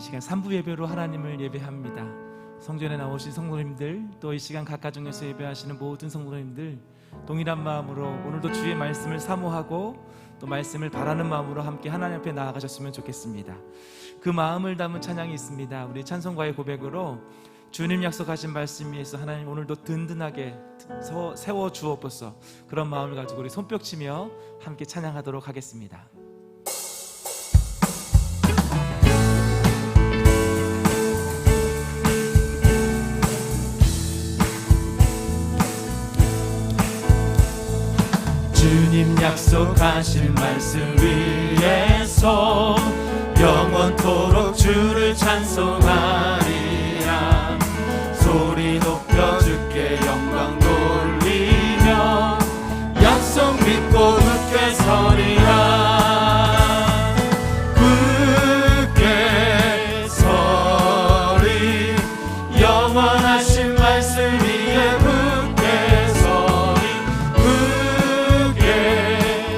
시간 3부 예배로 하나님을 예배합니다. 성전에 나오신 성도님들, 또 이 시간 각가정에서 예배하시는 모든 성도님들, 동일한 마음으로 오늘도 주의 말씀을 사모하고 또 말씀을 바라는 마음으로 함께 하나님 앞에 나아가셨으면 좋겠습니다. 그 마음을 담은 찬양이 있습니다. 우리 찬송가의 고백으로 주님 약속하신 말씀 위에서 하나님 오늘도 든든하게 세워 주옵소서, 그런 마음을 가지고 우리 손뼉치며 함께 찬양하도록 하겠습니다. 주님 약속하신 말씀 위에서 영원토록 주를 찬송하리라. 소리 높여 주께 영광 돌리며 약속 믿고 굳게 서리라. 굳게 서리, 영원하신 말씀 위에 굳게 서리. 굳게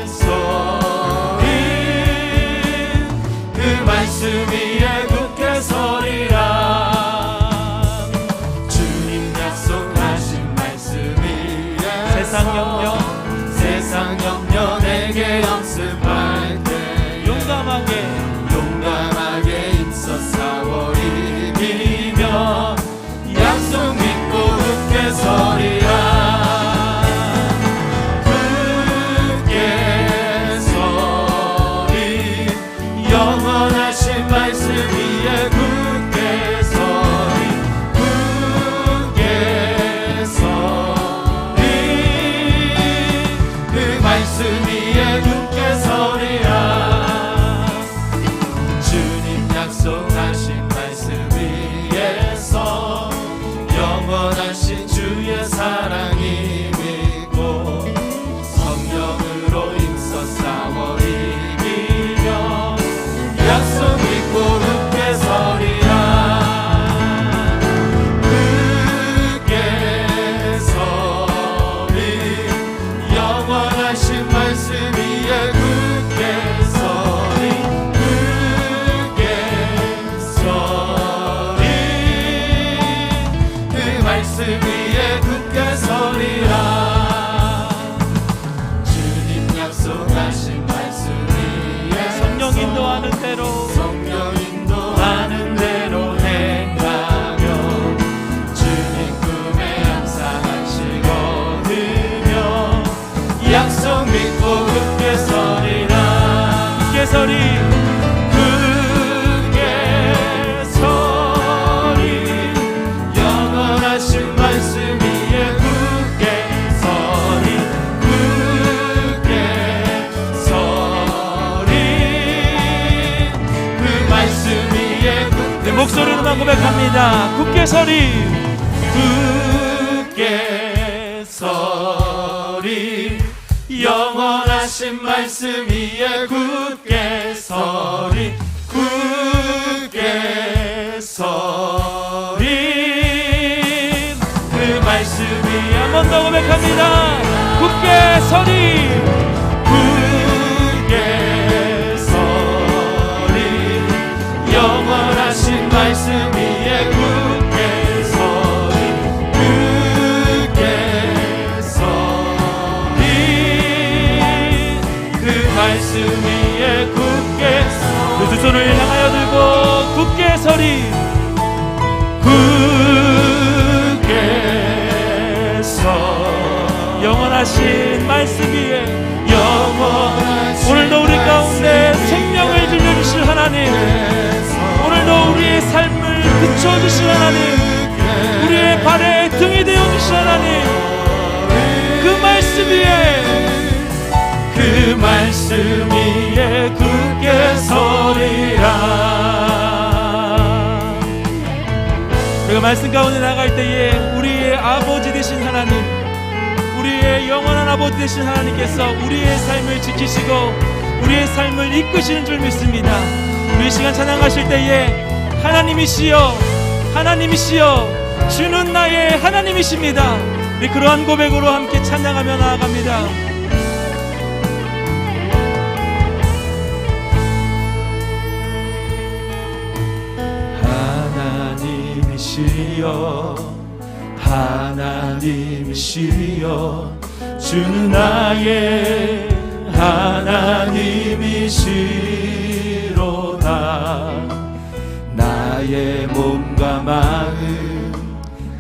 서리, 그 말씀 위에 굳게 서리라. 세상 염려 내게 연습할 때 용감하게 힘써 싸워 이기며 약속 믿고 굳게 서리라. 굳게 서리, 영원하신 말씀 위에 굳게 서리. 굳게 서리, 말씀 위에 굳게 서리라. 주님 약속하신 말씀 위에서 영원하신 주의 사랑이 믿고 성령으로 힘써 싸워 이기며 약속 믿고 굳게 서리라. 굳게 서리, 영원하신 말씀 위에 굳게 서리. 굳게 서리, 그 말씀 위에 굳게 서리라. 주님 약속하신 말씀 위에 성령 인도하는 대로 행하며 주님 꿈에 항상 안식 얻으며 약속 믿고 굳게 서리라. 굳게 서리, 굳게 서리, 영원하신 말씀 위에 굳게 서리. 굳게 서리, 그 말씀 위에 굳게. 목소리로만 고백합니다. 굳게 서리. 굳게 서리, 영원하신 말씀 위에 굳게 서리. 굳게 서리, 그 말씀 위에 한 번 더 고백합니다. 굳게 서리. 굳게 서리, 영원하신 말씀 위에 굳게 서리. 굳게 서리, 말씀 위에 굳게 그 두 손을 향하여 들고 굳게 서리. 굳게 서, 영원하신 말씀 위에 오늘도 우리 가운데 생명을 들려주실 하나님, 오늘도 우리의 삶을 비춰주실 하나님, 우리의 발에 등이 되어주실 하나님, 그 말씀 위에 그 말씀 위에 굳게 서리라. 우리가 말씀 가운데 나갈 때에 우리의 아버지 되신 하나님, 우리의 영원한 아버지 되신 하나님께서 우리의 삶을 지키시고 우리의 삶을 이끄시는 줄 믿습니다. 우리 시간 찬양하실 때에 하나님이시여, 하나님이시여, 주는 나의 하나님이십니다. 우리 그러한 고백으로 함께 찬양하며 나아갑니다. 하나님이시여 하나님이시여 주는 나의 하나님이시로다. 나의 몸과 마음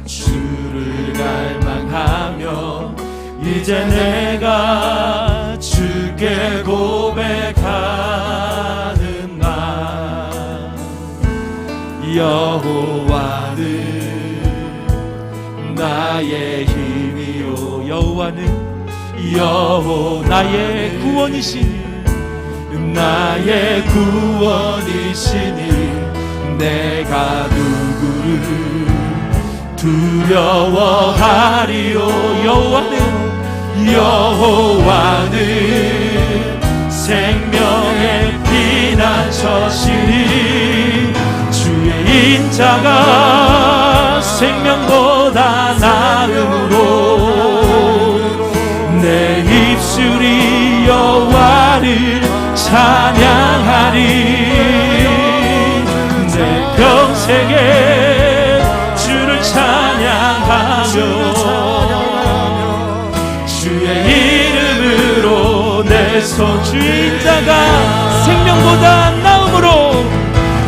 주를 갈망하며 이제 내가 주께 고백하는 말 여호와는 나의 힘이요 여호와는 나의 구원이시니 나의 구원이시니 내가 누구를 두려워하리요. 여호와는 생명의 피난처시니 주의 인자가 생명보다 나음으로 내 입술이 여호와를 찬양하리. 내 평생에 주를 찬양하며 주의 이름으로 내 손 주의 인자가 생명보다 나음으로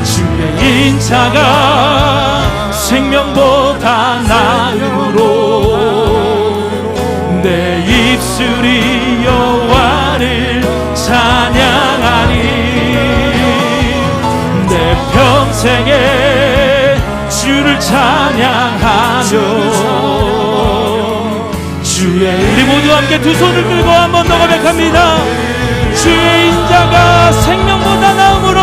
주의 인자가 생명보다 나음으로 내 입술이 여호와를 찬양하니 내 평생에 주를 찬양하며 주의 우리 모두 함께 두 손을 들고 한번 더 고백합니다. 주의 인자가 생명보다 나음으로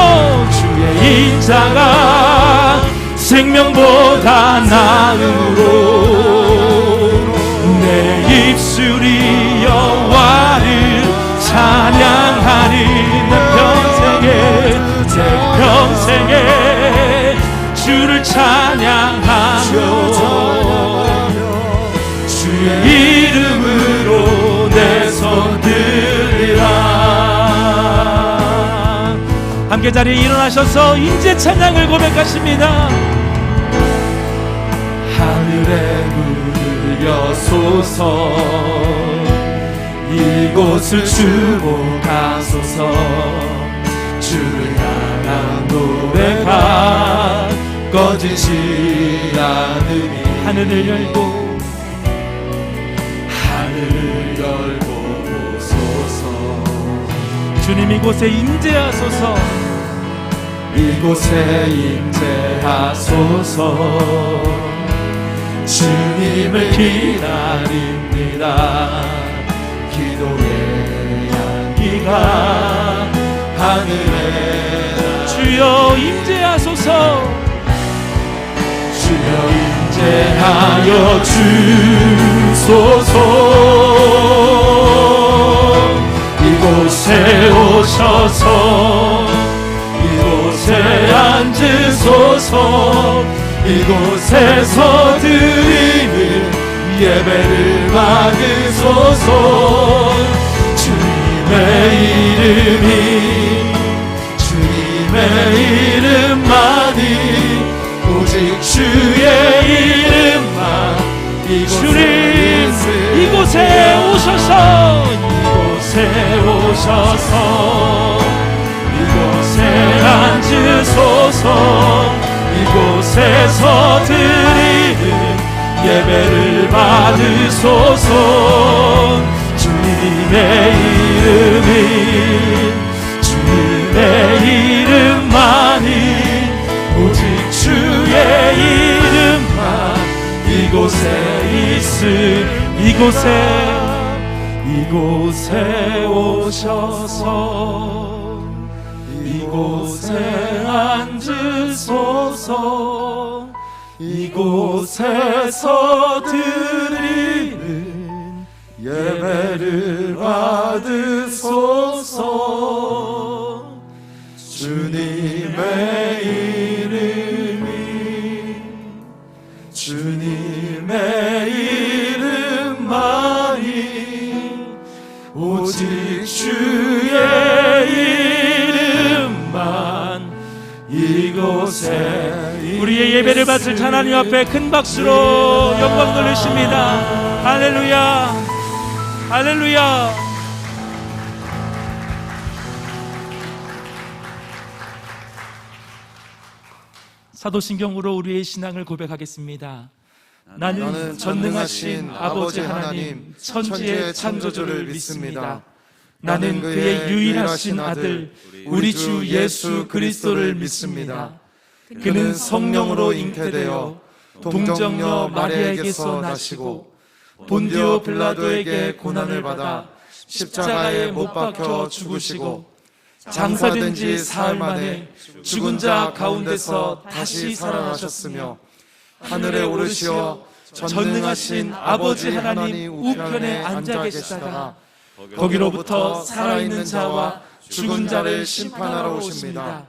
주의 인자가 생명보다 나음으로 내 입술이 여호와를 찬양하리. 내 평생에 주를 찬양하며 주의 이름으로 내 손 들리라. 함께 자리에 일어나셔서 인재 찬양을 고백하십니다. 하늘에 문을 여소서 이곳을 주목하소서 주를 향한 노래가 꺼지지 않으니 하늘을 열고 보소서 주님 이곳에 임재하소서 이곳에 임재하소서 주님을 기다립니다. 기도의 향기가 하늘에 주여 임재하소서 주여 임재하여 주소서 이곳에 오셔서 이곳에 앉으소서 이곳에서 드리는 예배를 받으소서 주님의 이름만이 오직 주의 이름만 주님 이곳에 오셔서 이곳에 앉으소서 이곳에서 드리는 예배를 받으소서 주님의 이름만이 오직 주의 이름만 이곳에 오셔서 이곳에 앉으소서 이곳에서 드리는 예배를 받으소서 주님의 이름만이 오직 주의 이름만 이곳에 우리의 예배를 바칠 하나님 앞에 큰 박수로 영광 돌리십니다. 할렐루야, 할렐루야. 사도신경으로 우리의 신앙을 고백하겠습니다. 나는 전능하신 아버지 하나님 천지의 창조주를 믿습니다. 나는 그의 유일하신 아들 우리 주 예수 그리스도를 믿습니다. 그는 성령으로 잉태되어 동정녀 마리아에게서 나시고 본디오 빌라도에게 고난을 받아 십자가에 못 박혀 죽으시고 장사된 지 사흘 만에 죽은 자 가운데서 다시 살아나셨으며 하늘에 오르시어 전능하신 아버지 하나님 우편에 앉아 계시다가 거기로부터 살아있는 자와 죽은 자를 심판하러 오십니다.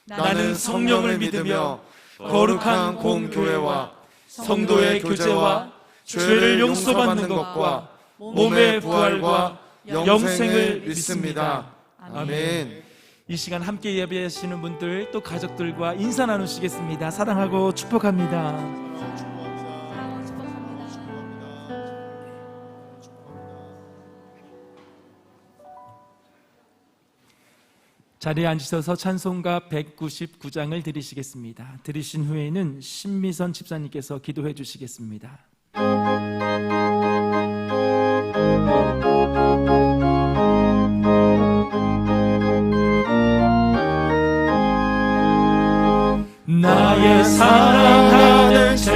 나는 성령을 믿으며 거룩한 공교회와 성도의 교제와 죄를 용서받는 것과 몸의 부활과 영생을 믿습니다. 아멘. 이 시간 함께 예배하시는 분들 또 가족들과 인사 나누시겠습니다. 사랑하고 축복합니다. 자리에 앉으셔서 찬송가 199장을 드리시겠습니다. 드리신 후에는 신미선 집사님께서 기도해 주시겠습니다. 나의 사랑하는 죄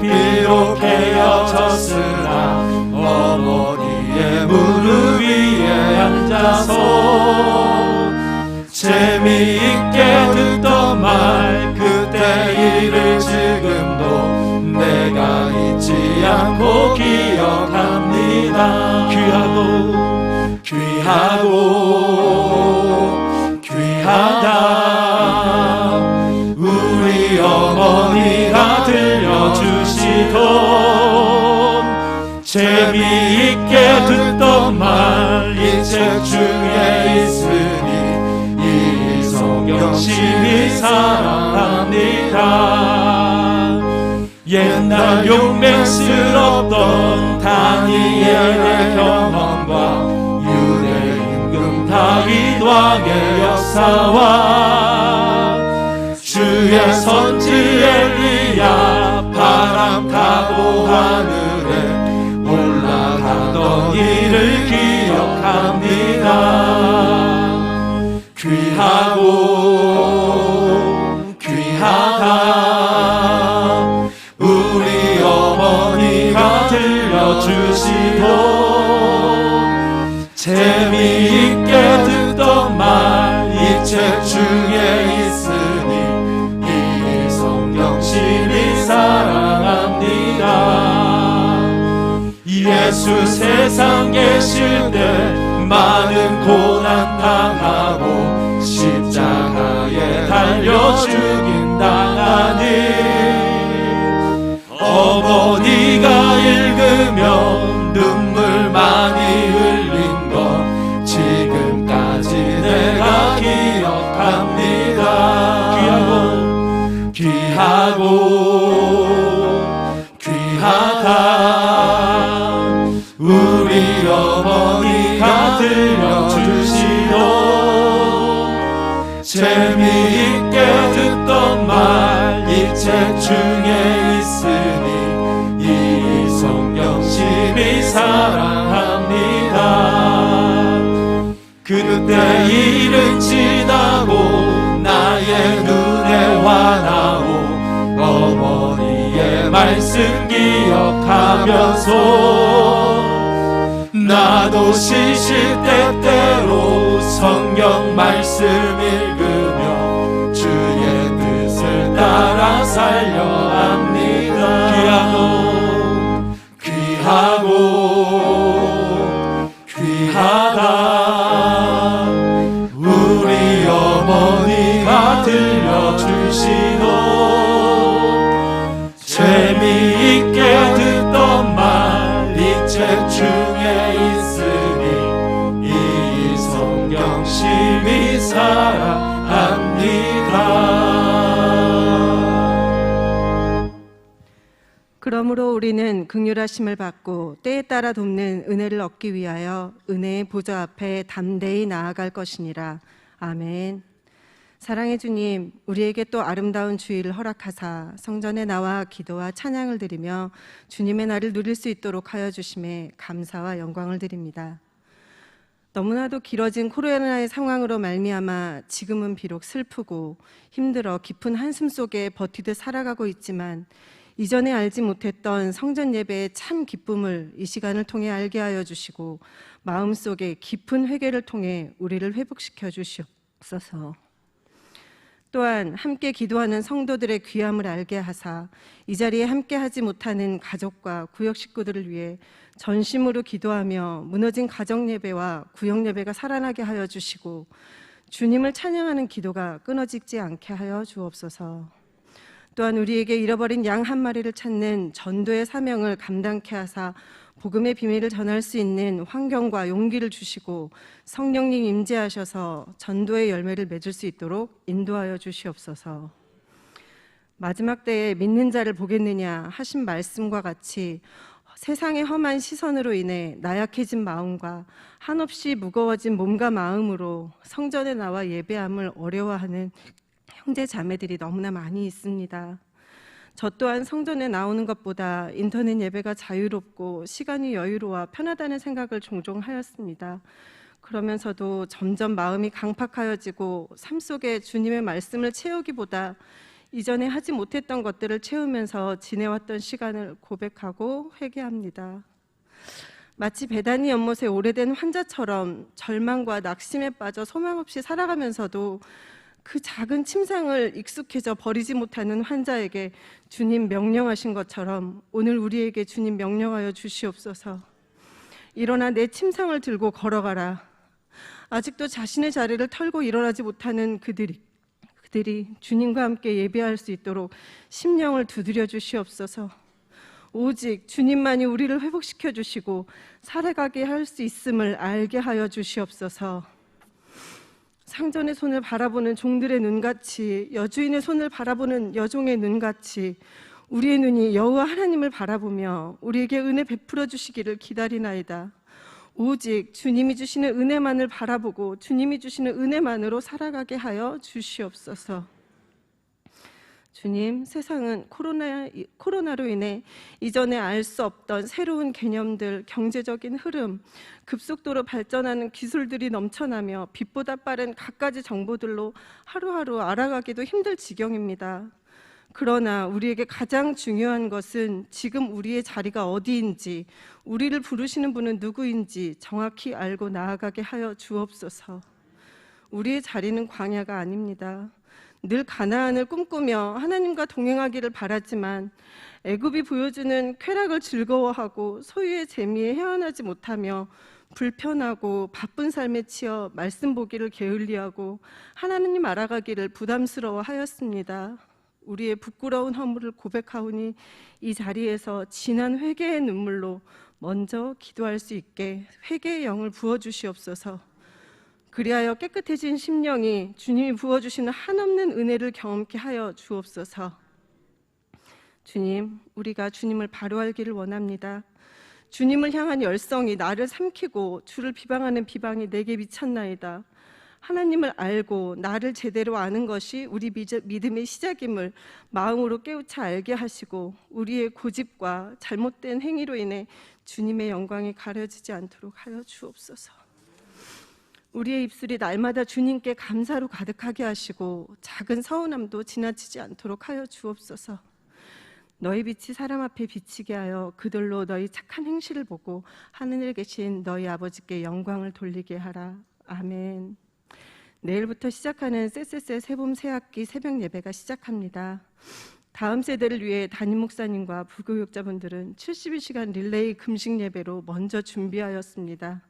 비록 헤어졌으나 어머니의 무릎 위에 앉아서 재미있게 듣던 말 그때 일을 지금도 내가 잊지 않고 기억합니다. 귀하다 우리 어머니가 들려주시던 재미있게 듣던 말 이 책 중에 있으니 열심히 사랑합니다. 옛날 용맹스럽던 다니엘의 경험과 유대 임금 다윗 왕의 역사와 주의 선지 엘리야 바람 타고 하늘에 올라가던 일을 기억합니다. 귀하다 우리 어머니가 들려주시던 재미있게 듣던 말 이 책 중에 있으니 이 성경 심히 사랑합니다. 예수 세상 계실 때 많은 고난 당하고 십자가에 달려 죽임 당하니 어머니가 읽으며 눈물 많이 흘린 것 지금까지 내가 기억합니다. 귀하다 우리 어머니가 들려주시던 재미있게 듣던 말 이 책 중에 있으니 이 성경 심히 사랑합니다. 그때 일은 지나고 나의 눈에 환하오 어머니의 말씀 기억하면서 나도 시시때때로 성경 말씀 읽으며 주의 뜻을 따라 살려 합니다. 귀하다 우리 어머니가 들려주시던 재미있게 듣던 말 이 책 중에 있으니 이 성경 심히 사랑합니다. 그러므로 우리는 긍휼하심을 받고 때에 따라 돕는 은혜를 얻기 위하여 은혜의 보좌 앞에 담대히 나아갈 것이니라. 아멘. 사랑의 주님, 우리에게 또 아름다운 주일을 허락하사 성전에 나와 기도와 찬양을 드리며 주님의 날을 누릴 수 있도록 하여 주심에 감사와 영광을 드립니다. 너무나도 길어진 코로나의 상황으로 말미암아 지금은 비록 슬프고 힘들어 깊은 한숨 속에 버티듯 살아가고 있지만 이전에 알지 못했던 성전 예배의 참 기쁨을 이 시간을 통해 알게 하여 주시고 마음속에 깊은 회개를 통해 우리를 회복시켜 주시옵소서. 또한 함께 기도하는 성도들의 귀함을 알게 하사 이 자리에 함께 하지 못하는 가족과 구역 식구들을 위해 전심으로 기도하며 무너진 가정 예배와 구역 예배가 살아나게 하여 주시고 주님을 찬양하는 기도가 끊어지지 않게 하여 주옵소서. 또한 우리에게 잃어버린 양 한 마리를 찾는 전도의 사명을 감당케 하사 복음의 비밀을 전할 수 있는 환경과 용기를 주시고 성령님 임재하셔서 전도의 열매를 맺을 수 있도록 인도하여 주시옵소서. 마지막 때에 믿는 자를 보겠느냐 하신 말씀과 같이 세상의 험한 시선으로 인해 나약해진 마음과 한없이 무거워진 몸과 마음으로 성전에 나와 예배함을 어려워하는 형제 자매들이 너무나 많이 있습니다. 저 또한 성전에 나오는 것보다 인터넷 예배가 자유롭고 시간이 여유로워 편하다는 생각을 종종 하였습니다. 그러면서도 점점 마음이 강팍하여지고 삶 속에 주님의 말씀을 채우기보다 이전에 하지 못했던 것들을 채우면서 지내왔던 시간을 고백하고 회개합니다. 마치 베다니 연못의 오래된 환자처럼 절망과 낙심에 빠져 소망 없이 살아가면서도 그 작은 침상을 익숙해져 버리지 못하는 환자에게 주님 명령하신 것처럼 오늘 우리에게 주님 명령하여 주시옵소서. 일어나 내 침상을 들고 걸어가라. 아직도 자신의 자리를 털고 일어나지 못하는 그들이 주님과 함께 예배할 수 있도록 심령을 두드려 주시옵소서. 오직 주님만이 우리를 회복시켜 주시고 살아가게 할 수 있음을 알게 하여 주시옵소서. 상전의 손을 바라보는 종들의 눈같이 여주인의 손을 바라보는 여종의 눈같이 우리의 눈이 여호와 하나님을 바라보며 우리에게 은혜 베풀어 주시기를 기다리나이다. 오직 주님이 주시는 은혜만을 바라보고 주님이 주시는 은혜만으로 살아가게 하여 주시옵소서. 주님, 세상은 코로나로 인해 이전에 알 수 없던 새로운 개념들, 경제적인 흐름, 급속도로 발전하는 기술들이 넘쳐나며 빛보다 빠른 갖가지 정보들로 하루하루 알아가기도 힘들 지경입니다. 그러나 우리에게 가장 중요한 것은 지금 우리의 자리가 어디인지, 우리를 부르시는 분은 누구인지 정확히 알고 나아가게 하여 주옵소서. 우리의 자리는 광야가 아닙니다. 늘 가나안을 꿈꾸며 하나님과 동행하기를 바랐지만 애굽이 보여주는 쾌락을 즐거워하고 소유의 재미에 헤어나지 못하며 불편하고 바쁜 삶에 치여 말씀 보기를 게을리하고 하나님 알아가기를 부담스러워하였습니다. 우리의 부끄러운 허물을 고백하오니 이 자리에서 진한 회개의 눈물로 먼저 기도할 수 있게 회개의 영을 부어주시옵소서. 그리하여 깨끗해진 심령이 주님이 부어주시는 한없는 은혜를 경험케 하여 주옵소서. 주님, 우리가 주님을 바로 알기를 원합니다. 주님을 향한 열성이 나를 삼키고 주를 비방하는 비방이 내게 미쳤나이다. 하나님을 알고 나를 제대로 아는 것이 우리 믿음의 시작임을 마음으로 깨우쳐 알게 하시고 우리의 고집과 잘못된 행위로 인해 주님의 영광이 가려지지 않도록 하여 주옵소서. 우리의 입술이 날마다 주님께 감사로 가득하게 하시고 작은 서운함도 지나치지 않도록 하여 주옵소서. 너희 빛이 사람 앞에 비치게 하여 그들로 너희 착한 행실을 보고 하늘에 계신 너희 아버지께 영광을 돌리게 하라. 아멘. 내일부터 시작하는 쎄쎄쎄 새봄 새학기 새벽 예배가 시작합니다. 다음 세대를 위해 담임 목사님과 부교육자분들은 72시간 릴레이 금식 예배로 먼저 준비하였습니다.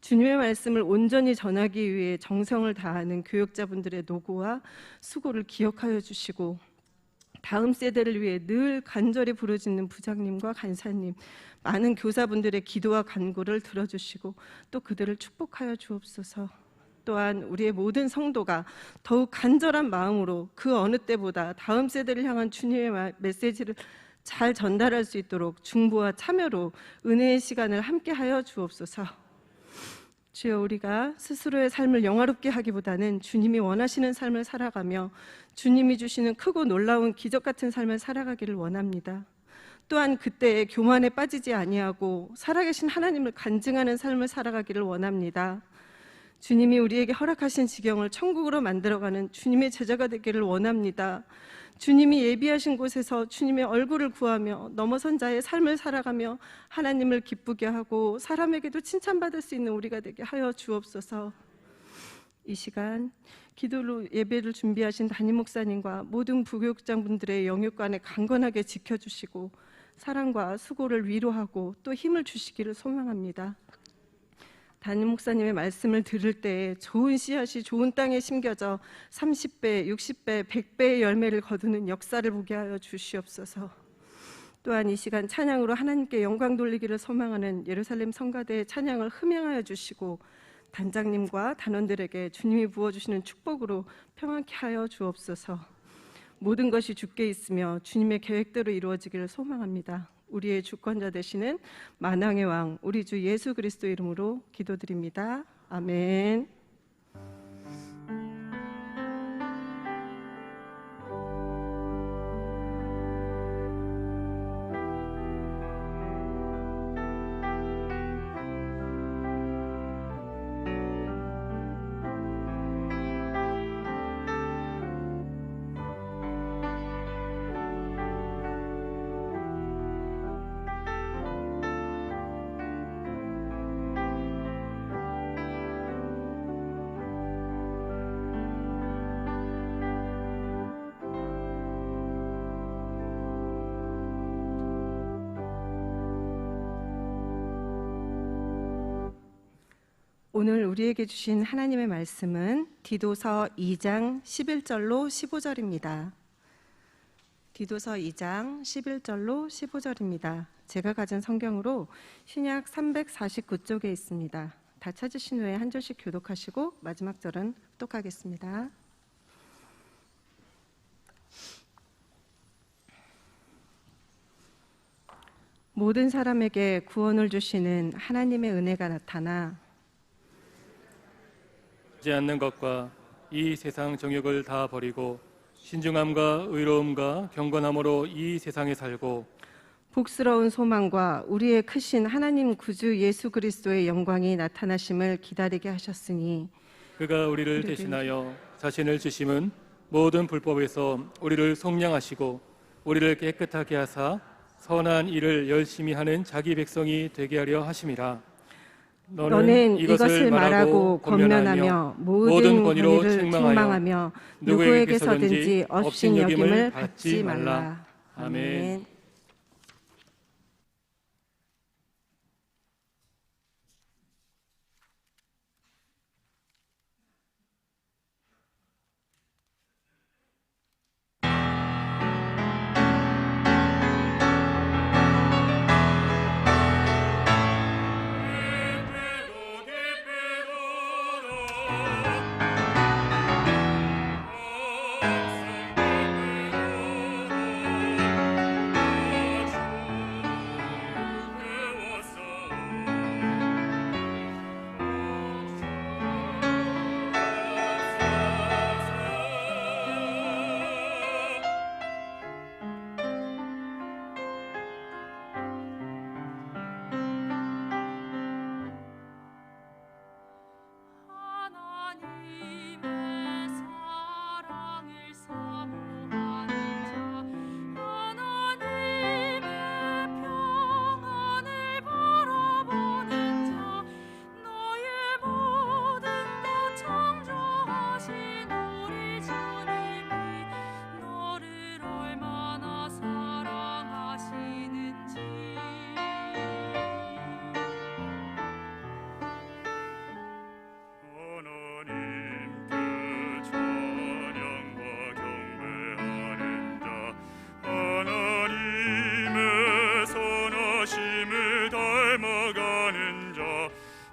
주님의 말씀을 온전히 전하기 위해 정성을 다하는 교육자분들의 노고와 수고를 기억하여 주시고 다음 세대를 위해 늘 간절히 부르짖는 부장님과 간사님, 많은 교사분들의 기도와 간구를 들어주시고 또 그들을 축복하여 주옵소서. 또한 우리의 모든 성도가 더욱 간절한 마음으로 그 어느 때보다 다음 세대를 향한 주님의 메시지를 잘 전달할 수 있도록 중보와 참여로 은혜의 시간을 함께하여 주옵소서. 주여, 우리가 스스로의 삶을 영화롭게 하기보다는 주님이 원하시는 삶을 살아가며 주님이 주시는 크고 놀라운 기적 같은 삶을 살아가기를 원합니다. 또한 그때의 교만에 빠지지 아니하고 살아계신 하나님을 간증하는 삶을 살아가기를 원합니다. 주님이 우리에게 허락하신 지경을 천국으로 만들어가는 주님의 제자가 되기를 원합니다. 주님이 예비하신 곳에서 주님의 얼굴을 구하며 넘어선 자의 삶을 살아가며 하나님을 기쁘게 하고 사람에게도 칭찬받을 수 있는 우리가 되게 하여 주옵소서. 이 시간 기도로 예배를 준비하신 담임 목사님과 모든 부교육장분들의 영육관에 강건하게 지켜주시고 사랑과 수고를 위로하고 또 힘을 주시기를 소망합니다. 담임 목사님의 말씀을 들을 때 좋은 씨앗이 좋은 땅에 심겨져 30배, 60배, 100배의 열매를 거두는 역사를 보게 하여 주시옵소서. 또한 이 시간 찬양으로 하나님께 영광 돌리기를 소망하는 예루살렘 성가대의 찬양을 흠양하여 주시고 단장님과 단원들에게 주님이 부어주시는 축복으로 평안케 하여 주옵소서. 모든 것이 주께 있으며 주님의 계획대로 이루어지기를 소망합니다. 우리의 주권자 되시는 만왕의 왕 우리 주 예수 그리스도 이름으로 기도드립니다. 아멘. 오늘 우리에게 주신 하나님의 말씀은 디도서 2장 11절로 15절입니다. 디도서 2장 11절로 15절입니다. 제가 가진 성경으로 신약 349쪽에 있습니다. 다 찾으신 후에 한 절씩 교독하시고 마지막 절은 흡독하겠습니다. 모든 사람에게 구원을 주시는 하나님의 은혜가 나타나 하지 않는 것과 이 세상 정욕을 다 버리고 신중함과 의로움과 경건함으로 이 세상에 살고 복스러운 소망과 우리의 크신 하나님 구주 예수 그리스도의 영광이 나타나심을 기다리게 하셨으니 그가 우리를 대신하여 자신을 주심은 모든 불법에서 우리를 속량하시고 우리를 깨끗하게 하사 선한 일을 열심히 하는 자기 백성이 되게 하려 하심이라. 너는 이것을 말하고 권면하며 모든 권위를 책망하며 누구에게서든지 업신 여김을 받지 말라. 아멘.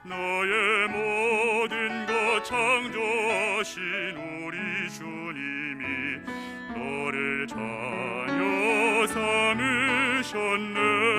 너의 모든 것 창조하신 우리 주님이 너를 자녀 삼을 주셨네.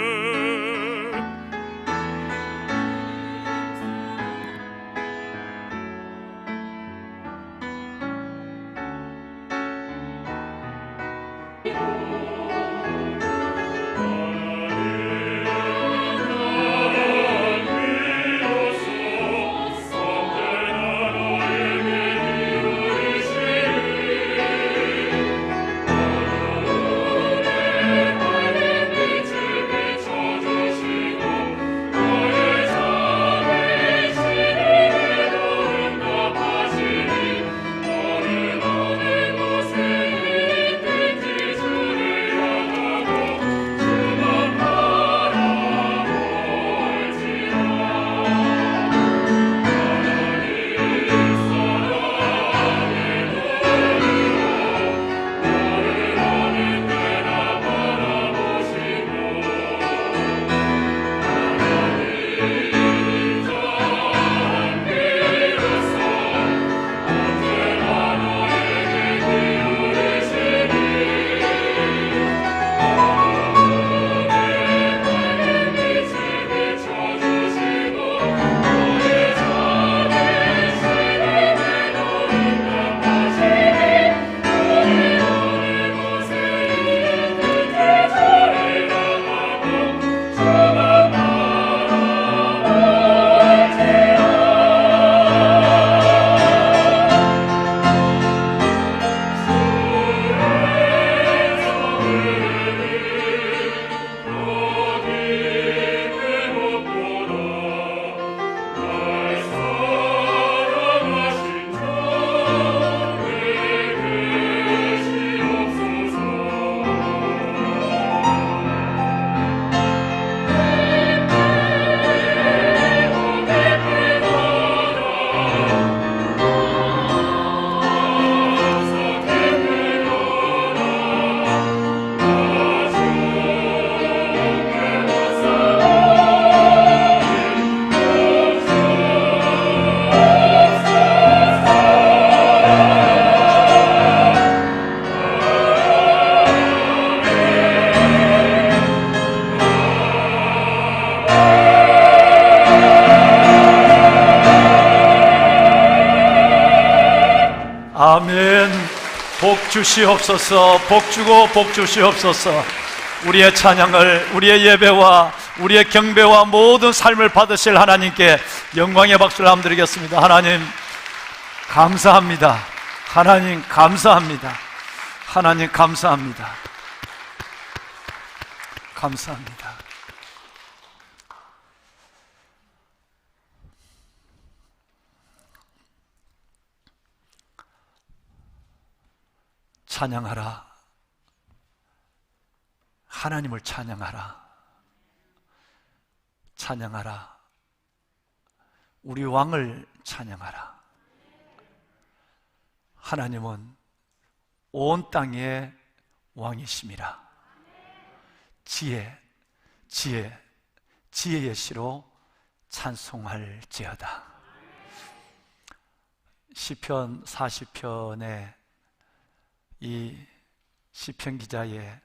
아멘. 복 주시옵소서. 복 주고 복 주시옵소서. 우리의 찬양을, 우리의 예배와 우리의 경배와 모든 삶을 받으실 하나님께 영광의 박수를 한번 드리겠습니다. 하나님 감사합니다. 하나님 감사합니다. 하나님 감사합니다. 감사합니다. 찬양하라. 하나님을 찬양하라. 찬양하라. 우리 왕을 찬양하라. 하나님은 온 땅의 왕이심이라. 지혜의 시로 찬송할지어다. 시편 40편에 이 시편 기자의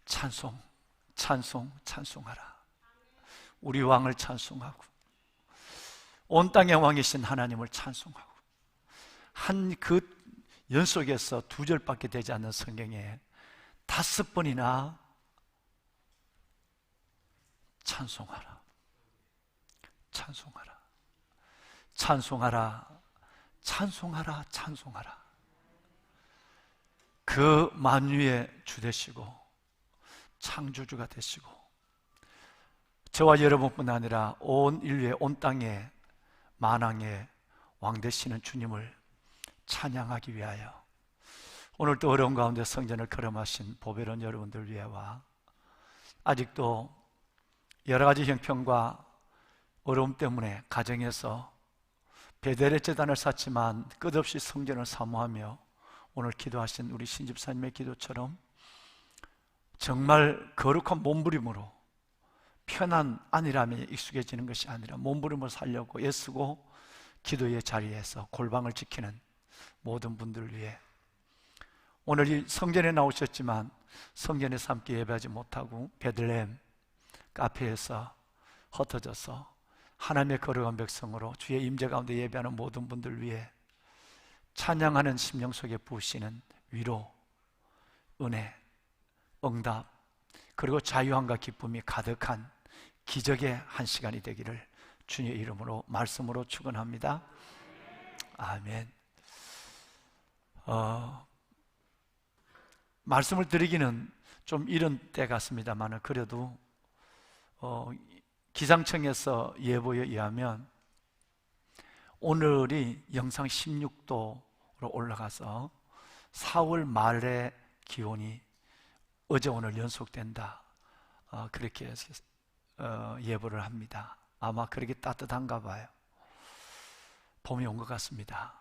찬송하라. 우리 왕을 찬송하고 온 땅의 왕이신 하나님을 찬송하고, 한 그 연속에서 2절밖에 되지 않는 성경에 5번이나 찬송하라, 찬송하라, 찬송하라, 찬송하라, 찬송하라. 그 만유의 주 되시고 창조주가 되시고 저와 여러분뿐 아니라 온 인류의, 온 땅의 만왕의 왕 되시는 주님을 찬양하기 위하여 오늘도 어려운 가운데 성전을 걸음하신 보배로운 여러분들 위해와 아직도 여러 가지 형편과 어려움 때문에 가정에서 베델의 제단을 쌓지만 끝없이 성전을 사모하며 오늘 기도하신 우리 신집사님의 기도처럼 정말 거룩한 몸부림으로 편한 안일함에 익숙해지는 것이 아니라 몸부림을 살려고 애쓰고 기도의 자리에서 골방을 지키는 모든 분들을 위해 오늘 이 성전에 나오셨지만 성전에서 함께 예배하지 못하고 베들레헴 카페에서 흩어져서 하나님의 거룩한 백성으로 주의 임재 가운데 예배하는 모든 분들 위해 찬양하는 심령 속에 부으시는 위로, 은혜, 응답, 그리고 자유함과 기쁨이 가득한 기적의 한 시간이 되기를 주님의 이름으로 말씀으로 축원합니다. 아멘. 말씀을 드리기는 좀 이른 때 같습니다만 그래도 기상청에서 예보에 의하면 오늘이 영상 16도로 올라가서 4월 말의 기온이 어제 오늘 연속된다, 그렇게 예보를 합니다. 아마 그렇게 따뜻한가 봐요. 봄이 온 것 같습니다.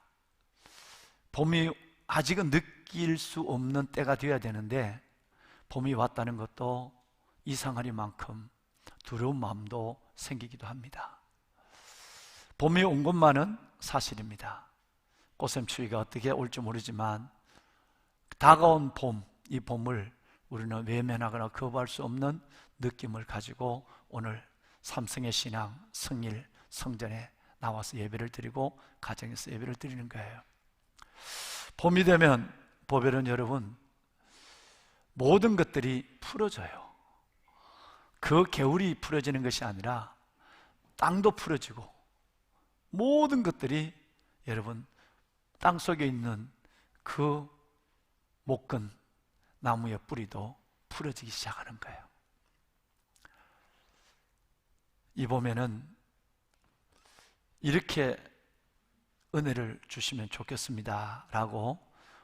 봄이 아직은 느낄 수 없는 때가 되어야 되는데 봄이 왔다는 것도 이상하리만큼 두려운 마음도 생기기도 합니다. 봄이 온 것만은 사실입니다. 꽃샘추위가 어떻게 올지 모르지만 다가온 봄, 이 봄을 우리는 외면하거나 거부할 수 없는 느낌을 가지고 오늘 삼성의 신앙 성일 성전에 나와서 예배를 드리고 가정에서 예배를 드리는 거예요. 봄이 되면 보배는 여러분 모든 것들이 풀어져요. 그 겨울이 풀어지는 것이 아니라 땅도 풀어지고 모든 것들이 여러분 땅속에 있는 그 목근 나무의 뿌리도 풀어지기 시작하는 거예요. 이 봄에는 이렇게 은혜를 주시면 좋겠습니다 라고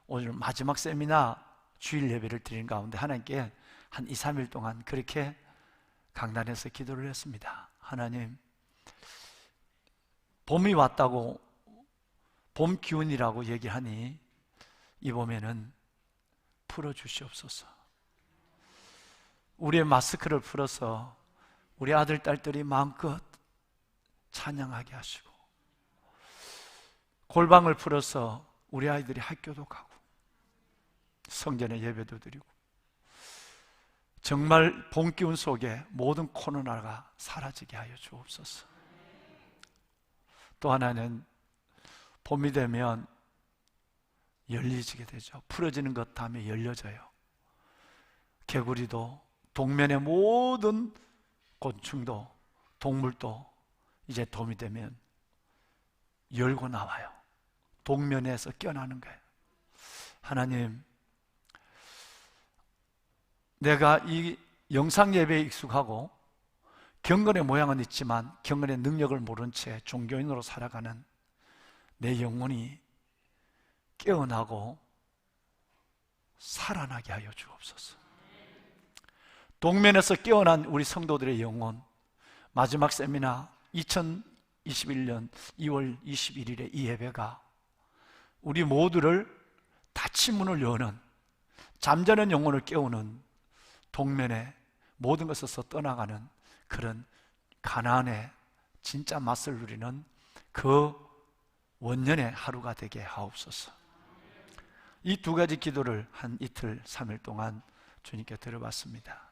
오늘 마지막 세미나 주일 예배를 드리는 가운데 하나님께 한 2, 3일 동안 그렇게 강단에서 기도를 했습니다. 하나님, 봄이 왔다고 봄 기운이라고 얘기하니 이 봄에는 풀어주시옵소서. 우리의 마스크를 풀어서 우리 아들, 딸들이 마음껏 찬양하게 하시고 골방을 풀어서 우리 아이들이 학교도 가고 성전에 예배도 드리고 정말 봄 기운 속에 모든 코로나가 사라지게 하여 주옵소서. 또 하나는 봄이 되면 열리지게 되죠. 풀어지는 것 다음에 열려져요. 개구리도 동면의 모든 곤충도 동물도 이제 봄이 되면 열고 나와요. 동면에서 깨어나는 거예요. 하나님, 내가 이 영상 예배에 익숙하고 경건의 모양은 있지만 경건의 능력을 모른 채 종교인으로 살아가는 내 영혼이 깨어나고 살아나게 하여 주옵소서. 동면에서 깨어난 우리 성도들의 영혼, 마지막 세미나 2021년 2월 21일에 이 예배가 우리 모두를 닫힌 문을 여는 잠자는 영혼을 깨우는 동면에 모든 것에서 떠나가는 그런 가나안의 진짜 맛을 누리는 그 원년의 하루가 되게 하옵소서. 이 두 가지 기도를 한 이틀 3일 동안 주님께 드려봤습니다.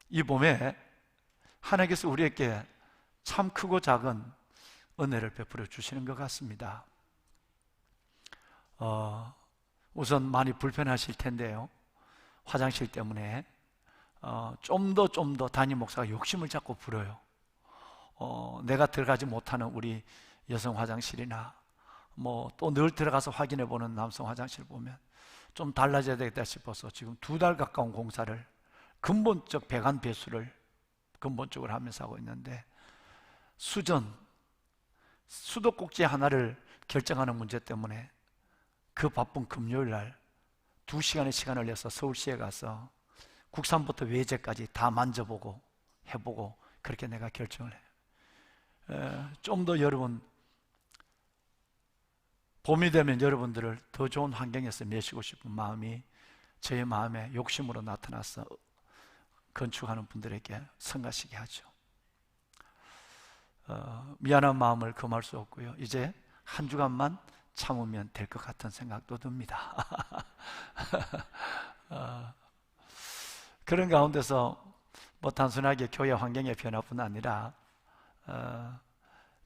이 봄에 하나님께서 우리에게 참 크고 작은 은혜를 베풀어 주시는 것 같습니다. 우선 많이 불편하실 텐데요, 화장실 때문에 좀 더 담임 목사가 욕심을 자꾸 부려요. 내가 들어가지 못하는 우리 여성 화장실이나 뭐 또 늘 들어가서 확인해 보는 남성 화장실 보면 좀 달라져야 되겠다 싶어서 지금 2달 가까운 공사를 근본적 배관 배수를 근본적으로 하면서 하고 있는데, 수도꼭지 하나를 결정하는 문제 때문에 그 바쁜 금요일 날 2시간의 시간을 내서 서울시에 가서 국산부터 외제까지 다 만져보고 해보고 그렇게 내가 결정을 해요. 좀 더 여러분, 봄이 되면 여러분들을 더 좋은 환경에서 메시고 싶은 마음이 저의 마음에 욕심으로 나타나서 건축하는 분들에게 성가시게 하죠. 미안한 마음을 금할 수 없고요, 이제 한 주간만 참으면 될 것 같은 생각도 듭니다. 그런 가운데서 뭐 단순하게 교회 환경의 변화뿐 아니라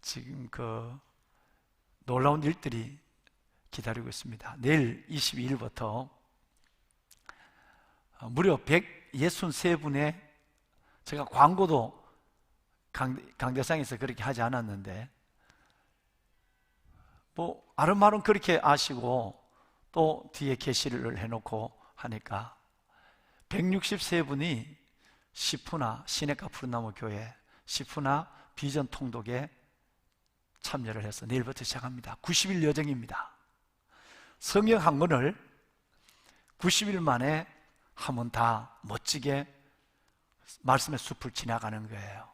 지금 그 놀라운 일들이 기다리고 있습니다. 내일 22일부터 무려 163분의, 제가 광고도 강대상에서 그렇게 하지 않았는데 뭐 아름아름 그렇게 아시고 또 뒤에 게시를 해놓고 하니까 163분이 시푸나 시내가 푸른나무 교회 시푸나 비전 통독에 참여를 해서 내일부터 시작합니다. 90일 여정입니다. 성경 한 권을 90일 만에 하면 다 멋지게 말씀의 숲을 지나가는 거예요.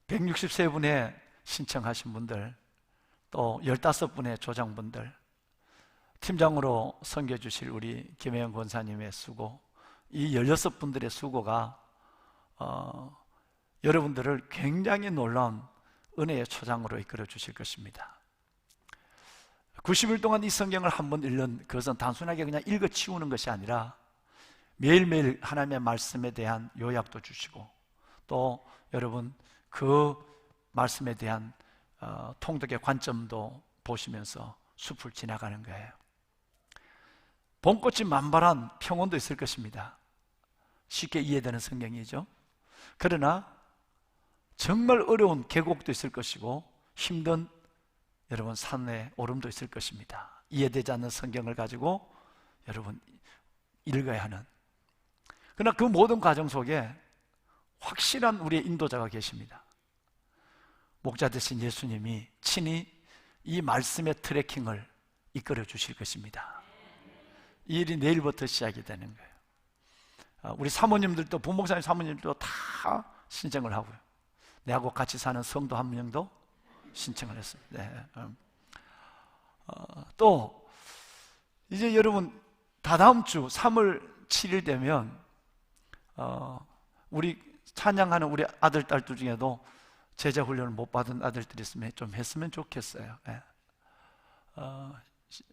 163분의 신청하신 분들, 또 15분의 조장분들, 팀장으로 섬겨주실 우리 김혜영 권사님의 수고, 이 16분들의 수고가 여러분들을 굉장히 놀라운 은혜의 초장으로 이끌어 주실 것입니다. 90일 동안 이 성경을 한번 읽는 그것은 단순하게 그냥 읽어 치우는 것이 아니라 매일매일 하나님의 말씀에 대한 요약도 주시고 또 여러분 그 말씀에 대한 통독의 관점도 보시면서 숲을 지나가는 거예요. 봄꽃이 만발한 평원도 있을 것입니다. 쉽게 이해되는 성경이죠. 그러나 정말 어려운 계곡도 있을 것이고 힘든 여러분 산의 오름도 있을 것입니다. 이해되지 않는 성경을 가지고 여러분 읽어야 하는, 그러나 그 모든 과정 속에 확실한 우리의 인도자가 계십니다. 목자 되신 예수님이 친히 이 말씀의 트래킹을 이끌어 주실 것입니다. 이 일이 내일부터 시작이 되는 거예요. 우리 사모님들도, 부목사님 사모님들도 다 신청을 하고요. 내하고 같이 사는 성도 한 명도 신청을 했습니다. 네. 또 이제 여러분 다다음 주 3월 7일 되면 우리 찬양하는 우리 아들 딸들 중에도 제자 훈련을 못 받은 아들들이 있으면 좀 했으면 좋겠어요. 네.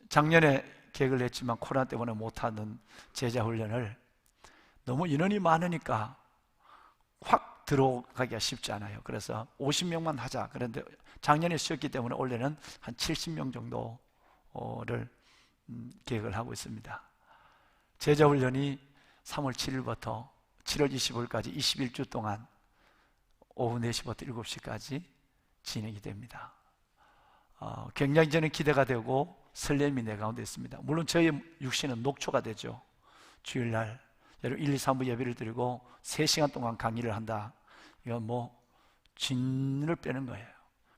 작년에 계획을 했지만 코로나 때문에 못하는 제자 훈련을 너무 인원이 많으니까 확 들어가기가 쉽지 않아요. 그래서 50명만 하자. 그런데 작년에 쉬었기 때문에 올해는 한 70명 정도를 계획을 하고 있습니다. 제자 훈련이 3월 7일부터 7월 25일까지 21주 동안 오후 4시부터 7시까지 진행이 됩니다. 굉장히 저는 기대가 되고 설렘이 내 가운데 있습니다. 물론 저희 육신은 녹초가 되죠. 주일날 여러분 1, 2, 3부 예배를 드리고 3시간 동안 강의를 한다. 이건 뭐 진을 빼는 거예요.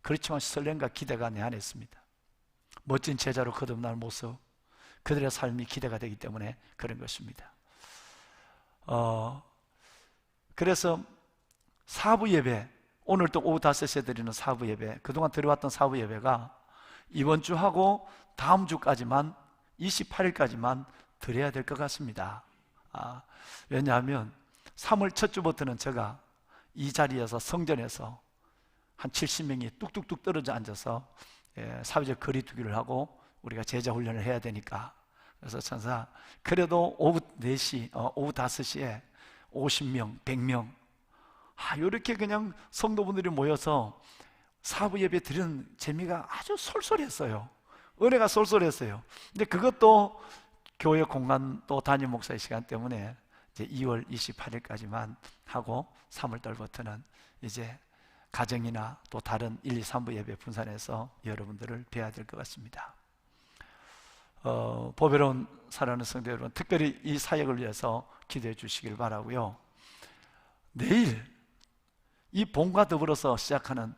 그렇지만 설렘과 기대가 내 안에 있습니다. 멋진 제자로 거듭날 모습, 그들의 삶이 기대가 되기 때문에 그런 것입니다. 그래서 사부 예배, 오늘 또 오후 5시에 드리는 사부 예배, 그동안 드려왔던 사부 예배가 이번 주 하고 다음 주까지만 28일까지만 드려야 될 것 같습니다. 왜냐하면 3월 첫 주부터는 제가 이 자리에서 성전에서 한 70명이 뚝뚝뚝 떨어져 앉아서 사회적 거리두기를 하고 우리가 제자 훈련을 해야 되니까, 그래서 천사 그래도 오후 4시, 오후 5시에 50명, 100명 이렇게 그냥 성도분들이 모여서 사부 예배 드리는 재미가 아주 쏠쏠했어요. 은혜가 쏠쏠했어요. 근데 그것도 교회 공간 또 담임 목사의 시간 때문에 이제 2월 28일까지만 하고 3월 달부터는 이제 가정이나 또 다른 1, 2, 3부 예배 분산해서 여러분들을 뵈야 될 것 같습니다. 보배로운 사랑하는 성도 여러분, 특별히 이 사역을 위해서 기도해 주시길 바라고요. 내일 이 봄과 더불어서 시작하는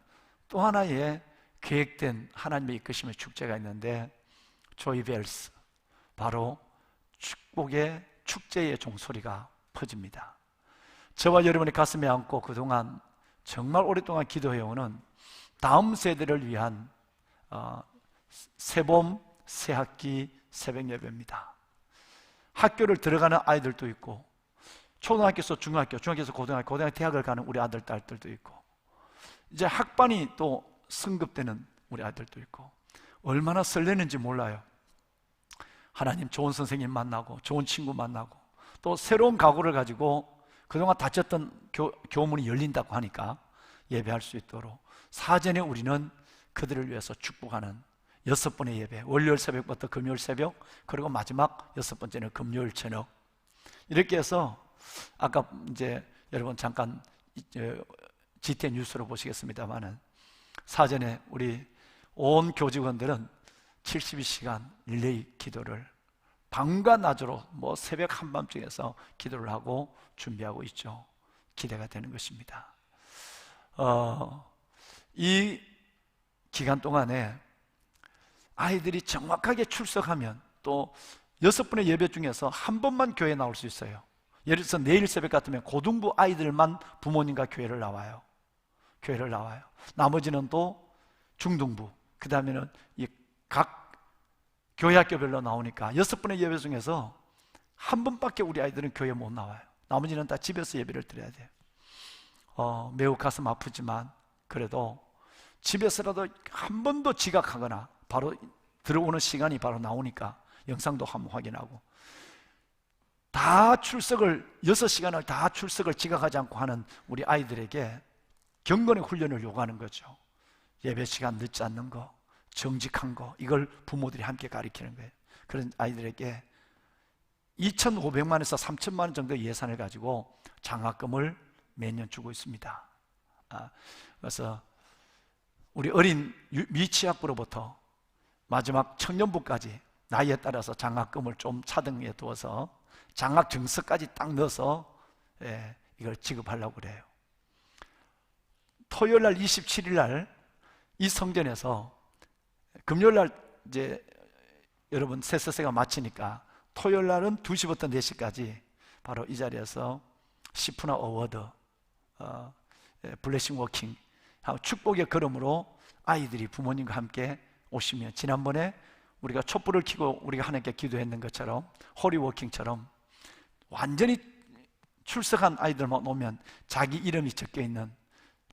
또 하나의 계획된 하나님의 이끄심의 축제가 있는데 조이벨스, 바로 축복의 축제의 종소리가 퍼집니다. 저와 여러분의 가슴에 안고 그동안 정말 오랫동안 기도해오는 다음 세대를 위한 새봄 새학기 새벽 예배입니다. 학교를 들어가는 아이들도 있고 초등학교에서 중학교, 중학교에서 고등학교, 고등학교 대학을 가는 우리 아들 딸들도 있고 이제 학반이 또 승급되는 우리 아들도 있고 얼마나 설레는지 몰라요. 하나님 좋은 선생님 만나고 좋은 친구 만나고 또 새로운 각오를 가지고 그동안 닫혔던 교문이 열린다고 하니까 예배할 수 있도록 사전에 우리는 그들을 위해서 축복하는 6번의 예배, 월요일 새벽부터 금요일 새벽, 그리고 마지막 6번째는 금요일 저녁, 이렇게 해서 아까 이제 여러분 잠깐 GTN 뉴스로 보시겠습니다만은 사전에 우리 온 교직원들은 72시간 릴레이 기도를 밤과 낮으로 뭐 새벽 한밤중에서 기도를 하고 준비하고 있죠. 기대가 되는 것입니다. 이 기간 동안에 아이들이 정확하게 출석하면 또 6번의 예배 중에서 한 번만 교회에 나올 수 있어요. 예를 들어서 내일 새벽 같으면 고등부 아이들만 부모님과 교회를 나와요. 나머지는 또 중등부, 그 다음에는 각 교회 학교별로 나오니까 6번의 예배 중에서 한 번밖에 우리 아이들은 교회 못 나와요. 나머지는 다 집에서 예배를 드려야 돼요. 매우 가슴 아프지만 그래도 집에서라도 한 번 더 지각하거나 바로 들어오는 시간이 바로 나오니까 영상도 한번 확인하고, 다 출석을 6시간을 다 출석을 지각하지 않고 하는 우리 아이들에게 경건의 훈련을 요구하는 거죠. 예배 시간 늦지 않는 거, 정직한 거, 이걸 부모들이 함께 가르치는 거예요. 그런 아이들에게 2,500만에서 3,000만 원 정도 예산을 가지고 장학금을 매년 주고 있습니다. 그래서 우리 어린 미취학부로부터 마지막 청년부까지 나이에 따라서 장학금을 좀 차등해 두어서 장학 증서까지 딱 넣어서 이걸 지급하려고 그래요. 토요일 날 27일 날 이 성전에서, 금요일 날 이제 여러분 세서세가 마치니까 토요일 날은 2시부터 4시까지 바로 이 자리에서 시푸나 어워드, 블레싱 워킹, 축복의 걸음으로 아이들이 부모님과 함께 오시면, 지난번에 우리가 촛불을 켜고 우리가 하나님께 기도했는 것처럼 호리 워킹처럼 완전히 출석한 아이들만 오면 자기 이름이 적혀 있는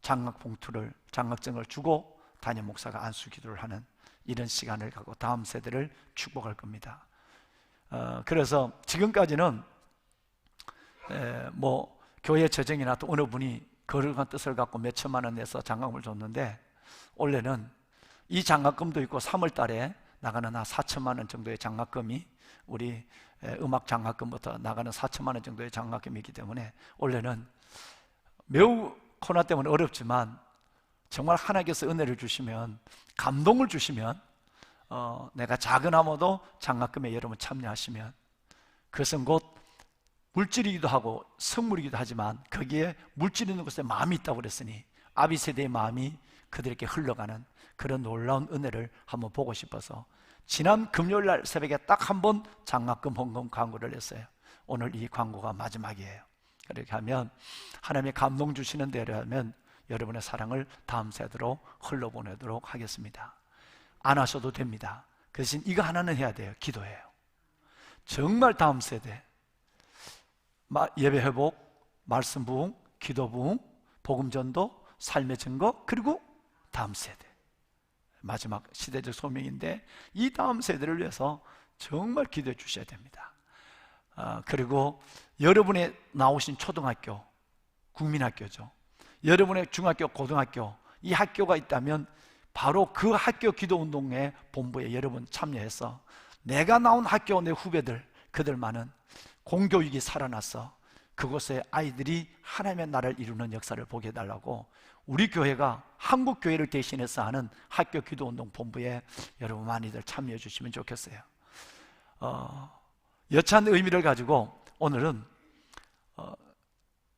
장학봉투를, 장학증을 주고 담임 목사가 안수 기도를 하는 이런 시간을 갖고 다음 세대를 축복할 겁니다. 그래서 지금까지는 뭐 교회 재정이나 또 어느 분이 거룩한 뜻을 갖고 몇 천만 원 내서 장학금을 줬는데, 올해는 이 장학금도 있고 3월 달에 나가는 한 4천만 원 정도의 장학금이, 우리 음악 장학금부터 나가는 4천만 원 정도의 장학금이 있기 때문에 올해는 매우 코로나 때문에 어렵지만 정말 하나님께서 은혜를 주시면, 감동을 주시면 내가 작은아마도 장학금에 여러분 참여하시면 그것은 곧 물질이기도 하고 선물이기도 하지만 거기에 물질 있는 곳에 마음이 있다고 그랬으니 아비 세대의 마음이 그들에게 흘러가는 그런 놀라운 은혜를 한번 보고 싶어서 지난 금요일 날 새벽에 딱 한 번 장학금 헌금 광고를 했어요. 오늘 이 광고가 마지막이에요. 그렇게 하면 하나님의 감동 주시는 대로 하면 여러분의 사랑을 다음 세대로 흘러보내도록 하겠습니다. 안 하셔도 됩니다. 그 대신 이거 하나는 해야 돼요. 기도해요. 정말 다음 세대 예배 회복, 말씀 부흥, 기도 부흥, 복음 전도, 삶의 증거, 그리고 다음 세대, 마지막 시대적 소명인데 이 다음 세대를 위해서 정말 기도해 주셔야 됩니다. 그리고 여러분의 나오신 초등학교, 국민학교죠. 여러분의 중학교, 고등학교, 이 학교가 있다면 바로 그 학교 기도운동회 본부에 여러분 참여해서 내가 나온 학교 내 후배들, 그들만은 공교육이 살아나서 그곳에 아이들이 하나님의 나라를 이루는 역사를 보게 해달라고 우리 교회가 한국교회를 대신해서 하는 학교 기도운동 본부에 여러분 많이들 참여해 주시면 좋겠어요. 여찬 의미를 가지고 오늘은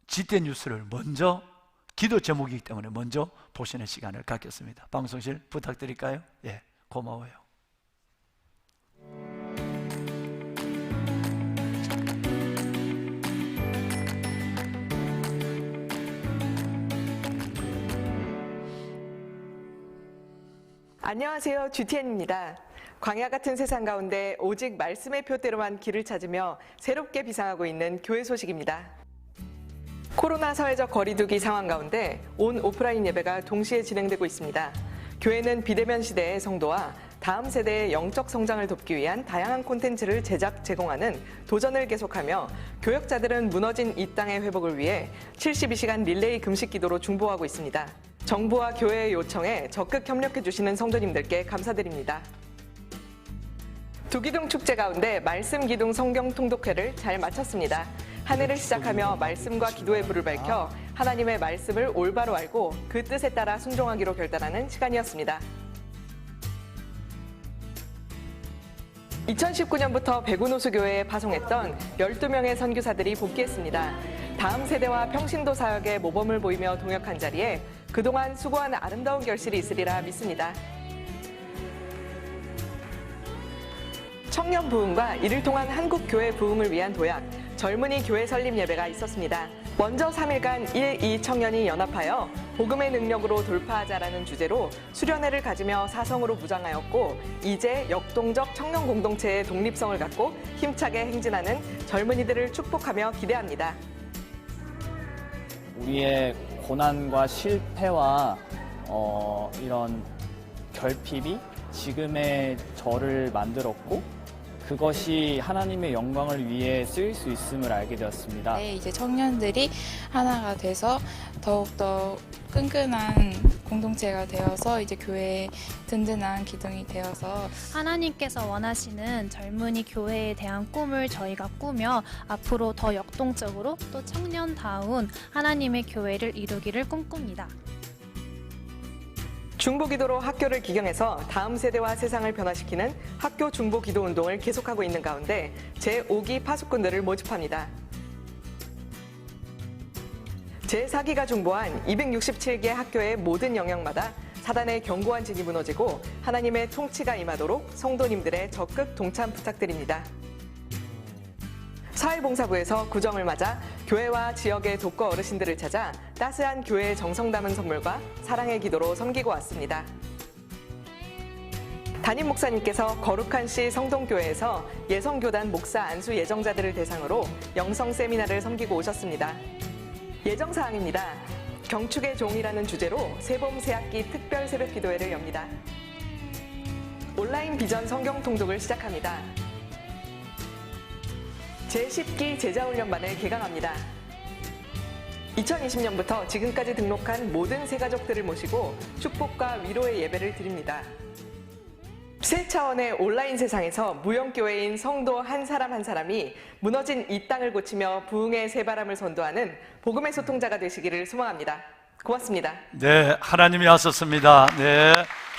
GTN 뉴스를 먼저, 기도 제목이기 때문에 먼저 보시는 시간을 갖겠습니다. 방송실 부탁드릴까요? 예, 고마워요. 안녕하세요. GTN입니다. 광야 같은 세상 가운데 오직 말씀의 표대로만 길을 찾으며 새롭게 비상하고 있는 교회 소식입니다. 코로나 사회적 거리두기 상황 가운데 온 오프라인 예배가 동시에 진행되고 있습니다. 교회는 비대면 시대의 성도와 다음 세대의 영적 성장을 돕기 위한 다양한 콘텐츠를 제공하는 도전을 계속하며 교역자들은 무너진 이 땅의 회복을 위해 72시간 릴레이 금식 기도로 중보하고 있습니다. 정부와 교회의 요청에 적극 협력해 주시는 성도님들께 감사드립니다. 두기둥 축제 가운데 말씀 기둥 성경 통독회를 잘 마쳤습니다. 한 해를 시작하며 말씀과 기도의 불을 밝혀 하나님의 말씀을 올바로 알고 그 뜻에 따라 순종하기로 결단하는 시간이었습니다. 2019년부터 백운호수교회에 파송했던 12명의 선교사들이 복귀했습니다. 다음 세대와 평신도 사역에 모범을 보이며 동역한 자리에 그동안 수고한 아름다운 결실이 있으리라 믿습니다. 청년 부흥과 이를 통한 한국 교회 부흥을 위한 도약, 젊은이 교회 설립 예배가 있었습니다. 먼저 3일간 1, 2 청년이 연합하여 복음의 능력으로 돌파하자라는 주제로 수련회를 가지며 사성으로 무장하였고, 이제 역동적 청년 공동체의 독립성을 갖고 힘차게 행진하는 젊은이들을 축복하며 기대합니다. 우리의 고난과 실패와 이런 결핍이 지금의 저를 만들었고, 그것이 하나님의 영광을 위해 쓰일 수 있음을 알게 되었습니다. 네, 이제 청년들이 하나가 돼서 더욱더 끈끈한 공동체가 되어서 이제 교회의 든든한 기둥이 되어서 하나님께서 원하시는 젊은이 교회에 대한 꿈을 저희가 꾸며 앞으로 더 역동적으로 또 청년다운 하나님의 교회를 이루기를 꿈꿉니다. 중보기도로 학교를 기경해서 다음 세대와 세상을 변화시키는 학교 중보기도 운동을 계속하고 있는 가운데 제5기 파수꾼들을 모집합니다. 제4기가 중보한 267개 학교의 모든 영역마다 사단의 견고한 진이 무너지고 하나님의 통치가 임하도록 성도님들의 적극 동참 부탁드립니다. 사회봉사부에서 구정을 맞아 교회와 지역의 독거 어르신들을 찾아 따스한 교회의 정성 담은 선물과 사랑의 기도로 섬기고 왔습니다. 담임 목사님께서 거룩한 시 성동교회에서 예성교단 목사 안수 예정자들을 대상으로 영성 세미나를 섬기고 오셨습니다. 예정사항입니다. 경축의 종이라는 주제로 새봄 새학기 특별 새벽 기도회를 엽니다. 온라인 비전 성경 통독을 시작합니다. 제10기 제자훈련반을 개강합니다. 2020년부터 지금까지 등록한 모든 새가족들을 모시고 축복과 위로의 예배를 드립니다. 새 차원의 온라인 세상에서 무형교회인 성도 한 사람 한 사람이 무너진 이 땅을 고치며 부흥의 새바람을 선도하는 복음의 소통자가 되시기를 소망합니다. 고맙습니다. 네, 하나님이 하셨습니다. 네,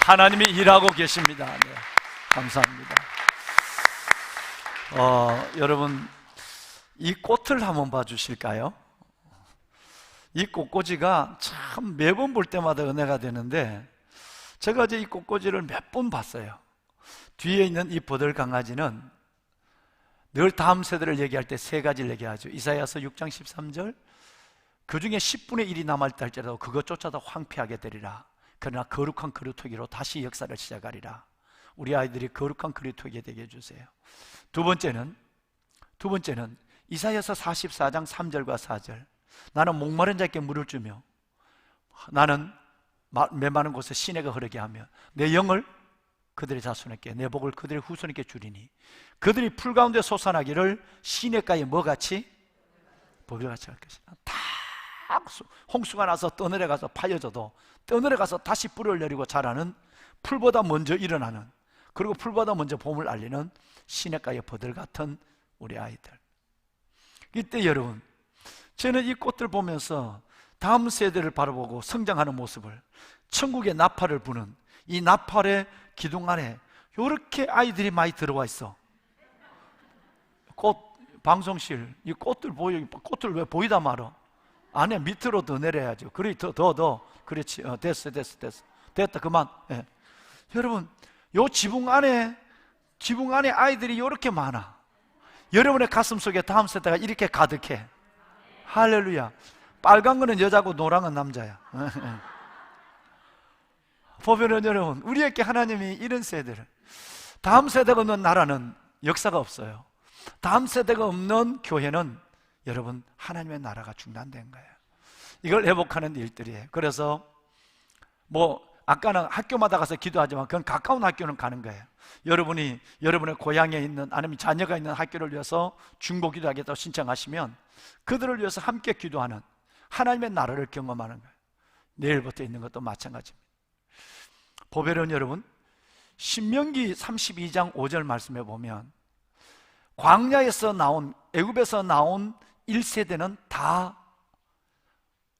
하나님이 일하고 계십니다. 네, 감사합니다. 여러분, 이 꽃을 한번 봐주실까요? 이 꽃꽂이가 참 매번 볼 때마다 은혜가 되는데, 제가 이제 이 꽃꽂이를 몇 번 봤어요. 뒤에 있는 이 버들강아지는 늘 다음 세대를 얘기할 때 세 가지를 얘기하죠. 이사야서 6장 13절, 그 중에 10분의 1이 남아있다 할지라도 그것 쫓아다 황폐하게 되리라. 그러나 거룩한 그루터기로 다시 역사를 시작하리라. 우리 아이들이 거룩한 그루터기 되게 해주세요. 두 번째는 이사야서 44장 3절과 4절, 나는 목마른 자에게 물을 주며 나는 메마른 곳에 시내가 흐르게 하며 내 영을 그들의 자손에게, 내 복을 그들의 후손에게 주리니 그들이 풀 가운데 솟아나기를 시내가에 뭐같이? 보배같이 할 것이다. 다 홍수가 나서 떠내려가서 파여져도 떠내려가서 다시 뿌리를 내리고 자라는, 풀보다 먼저 일어나는, 그리고 풀보다 먼저 봄을 알리는 시내가의 버들 같은 우리 아이들. 이때 여러분, 저는 이 꽃들 보면서 다음 세대를 바라보고 성장하는 모습을, 천국의 나팔을 부는 이 나팔의 기둥 안에 이렇게 아이들이 많이 들어와 있어. 꽃 방송실, 이 꽃들 보여? 꽃들 왜 보이다 말어? 안에 밑으로 더 내려야죠. 그래, 더. 그렇지. 됐어. 됐다. 그만. 예. 여러분, 요 지붕 안에 아이들이 이렇게 많아. 여러분의 가슴 속에 다음 세대가 이렇게 가득해. 할렐루야. 빨간 거는 여자고 노란 건 남자야. 보면은 여러분, 우리에게 하나님이 이런 세대를, 다음 세대가 없는 나라는 역사가 없어요. 다음 세대가 없는 교회는 여러분, 하나님의 나라가 중단된 거예요. 이걸 회복하는 일들이에요. 그래서 아까는 학교마다 가서 기도하지만 그건 가까운 학교는 가는 거예요. 여러분이 여러분의 고향에 있는 아니면 자녀가 있는 학교를 위해서 중보 기도하겠다고 신청하시면 그들을 위해서 함께 기도하는 하나님의 나라를 경험하는 거예요. 내일부터 있는 것도 마찬가지입니다. 보배로운 여러분, 신명기 32장 5절 말씀에 보면 광야에서 나온, 애굽에서 나온 1세대는 다,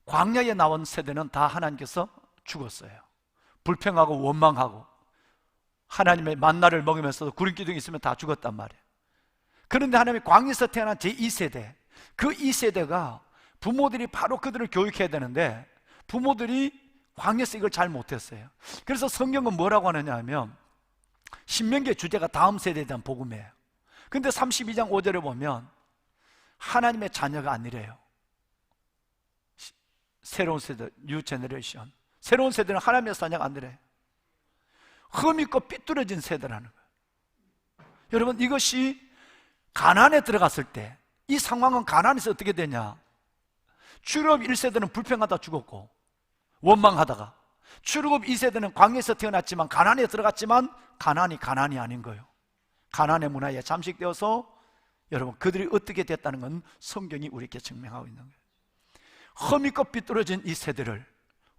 광야에 나온 세대는 다 하나님께서 죽었어요. 불평하고 원망하고 하나님의 만나를 먹으면서도 구름기둥이 있으면 다 죽었단 말이에요. 그런데 하나님이 광야에서 태어난 제2세대, 그 2세대가 부모들이 바로 그들을 교육해야 되는데 부모들이 광야에서 이걸 잘 못했어요. 그래서 성경은 뭐라고 하느냐 하면 신명기의 주제가 다음 세대에 대한 복음이에요. 근데 32장 5절에 보면 하나님의 자녀가 아니래요. 새로운 세대, 뉴 제너레이션, 새로운 세대는 하나님의 자녀가 아니래요. 흠있고 삐뚤어진 세대라는 거예요. 여러분, 이것이 가나안에 들어갔을 때 이 상황은 가나안에서 어떻게 되냐, 출애굽 1세대는 불평하다 죽었고 원망하다가, 출애굽 2세대는 광야에서 태어났지만 가나안에 들어갔지만 가나안이 가나안이 아닌 거예요. 가나안의 문화에 잠식되어서 여러분 그들이 어떻게 됐다는 건 성경이 우리에게 증명하고 있는 거예요. 흠있고 삐뚤어진 이 세대를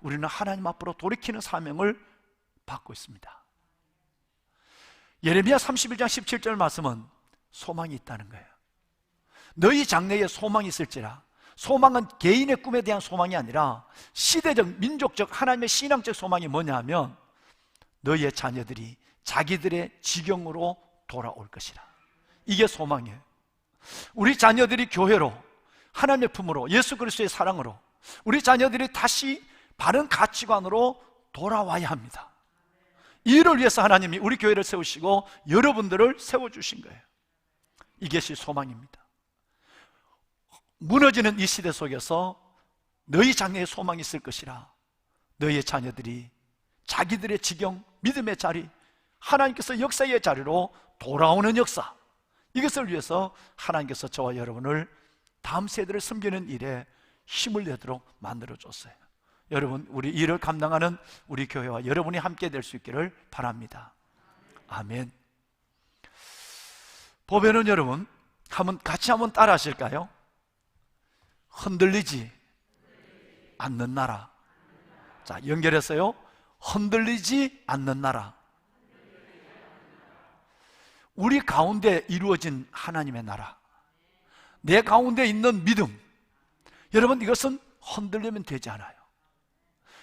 우리는 하나님 앞으로 돌이키는 사명을 받고 있습니다. 예레미야 31장 17절 말씀은 소망이 있다는 거예요. 너희 장래에 소망이 있을지라. 소망은 개인의 꿈에 대한 소망이 아니라 시대적, 민족적, 하나님의 신앙적 소망이 뭐냐 하면 너희의 자녀들이 자기들의 지경으로 돌아올 것이라. 이게 소망이에요. 우리 자녀들이 교회로, 하나님의 품으로, 예수 그리스도의 사랑으로 우리 자녀들이 다시 바른 가치관으로 돌아와야 합니다. 이를 위해서 하나님이 우리 교회를 세우시고 여러분들을 세워주신 거예요. 이것이 소망입니다. 무너지는 이 시대 속에서 너희 장래에 소망이 있을 것이라. 너희의 자녀들이 자기들의 지경, 믿음의 자리, 하나님께서 역사의 자리로 돌아오는 역사, 이것을 위해서 하나님께서 저와 여러분을 다음 세대를 섬기는 일에 힘을 내도록 만들어줬어요. 여러분, 우리 일을 감당하는 우리 교회와 여러분이 함께 될 수 있기를 바랍니다. 아멘. 보배는 여러분, 같이 한번 따라 하실까요? 흔들리지 않는 나라. 자, 연결해서요. 흔들리지 않는 나라. 우리 가운데 이루어진 하나님의 나라, 내 가운데 있는 믿음, 여러분 이것은 흔들리면 되지 않아요.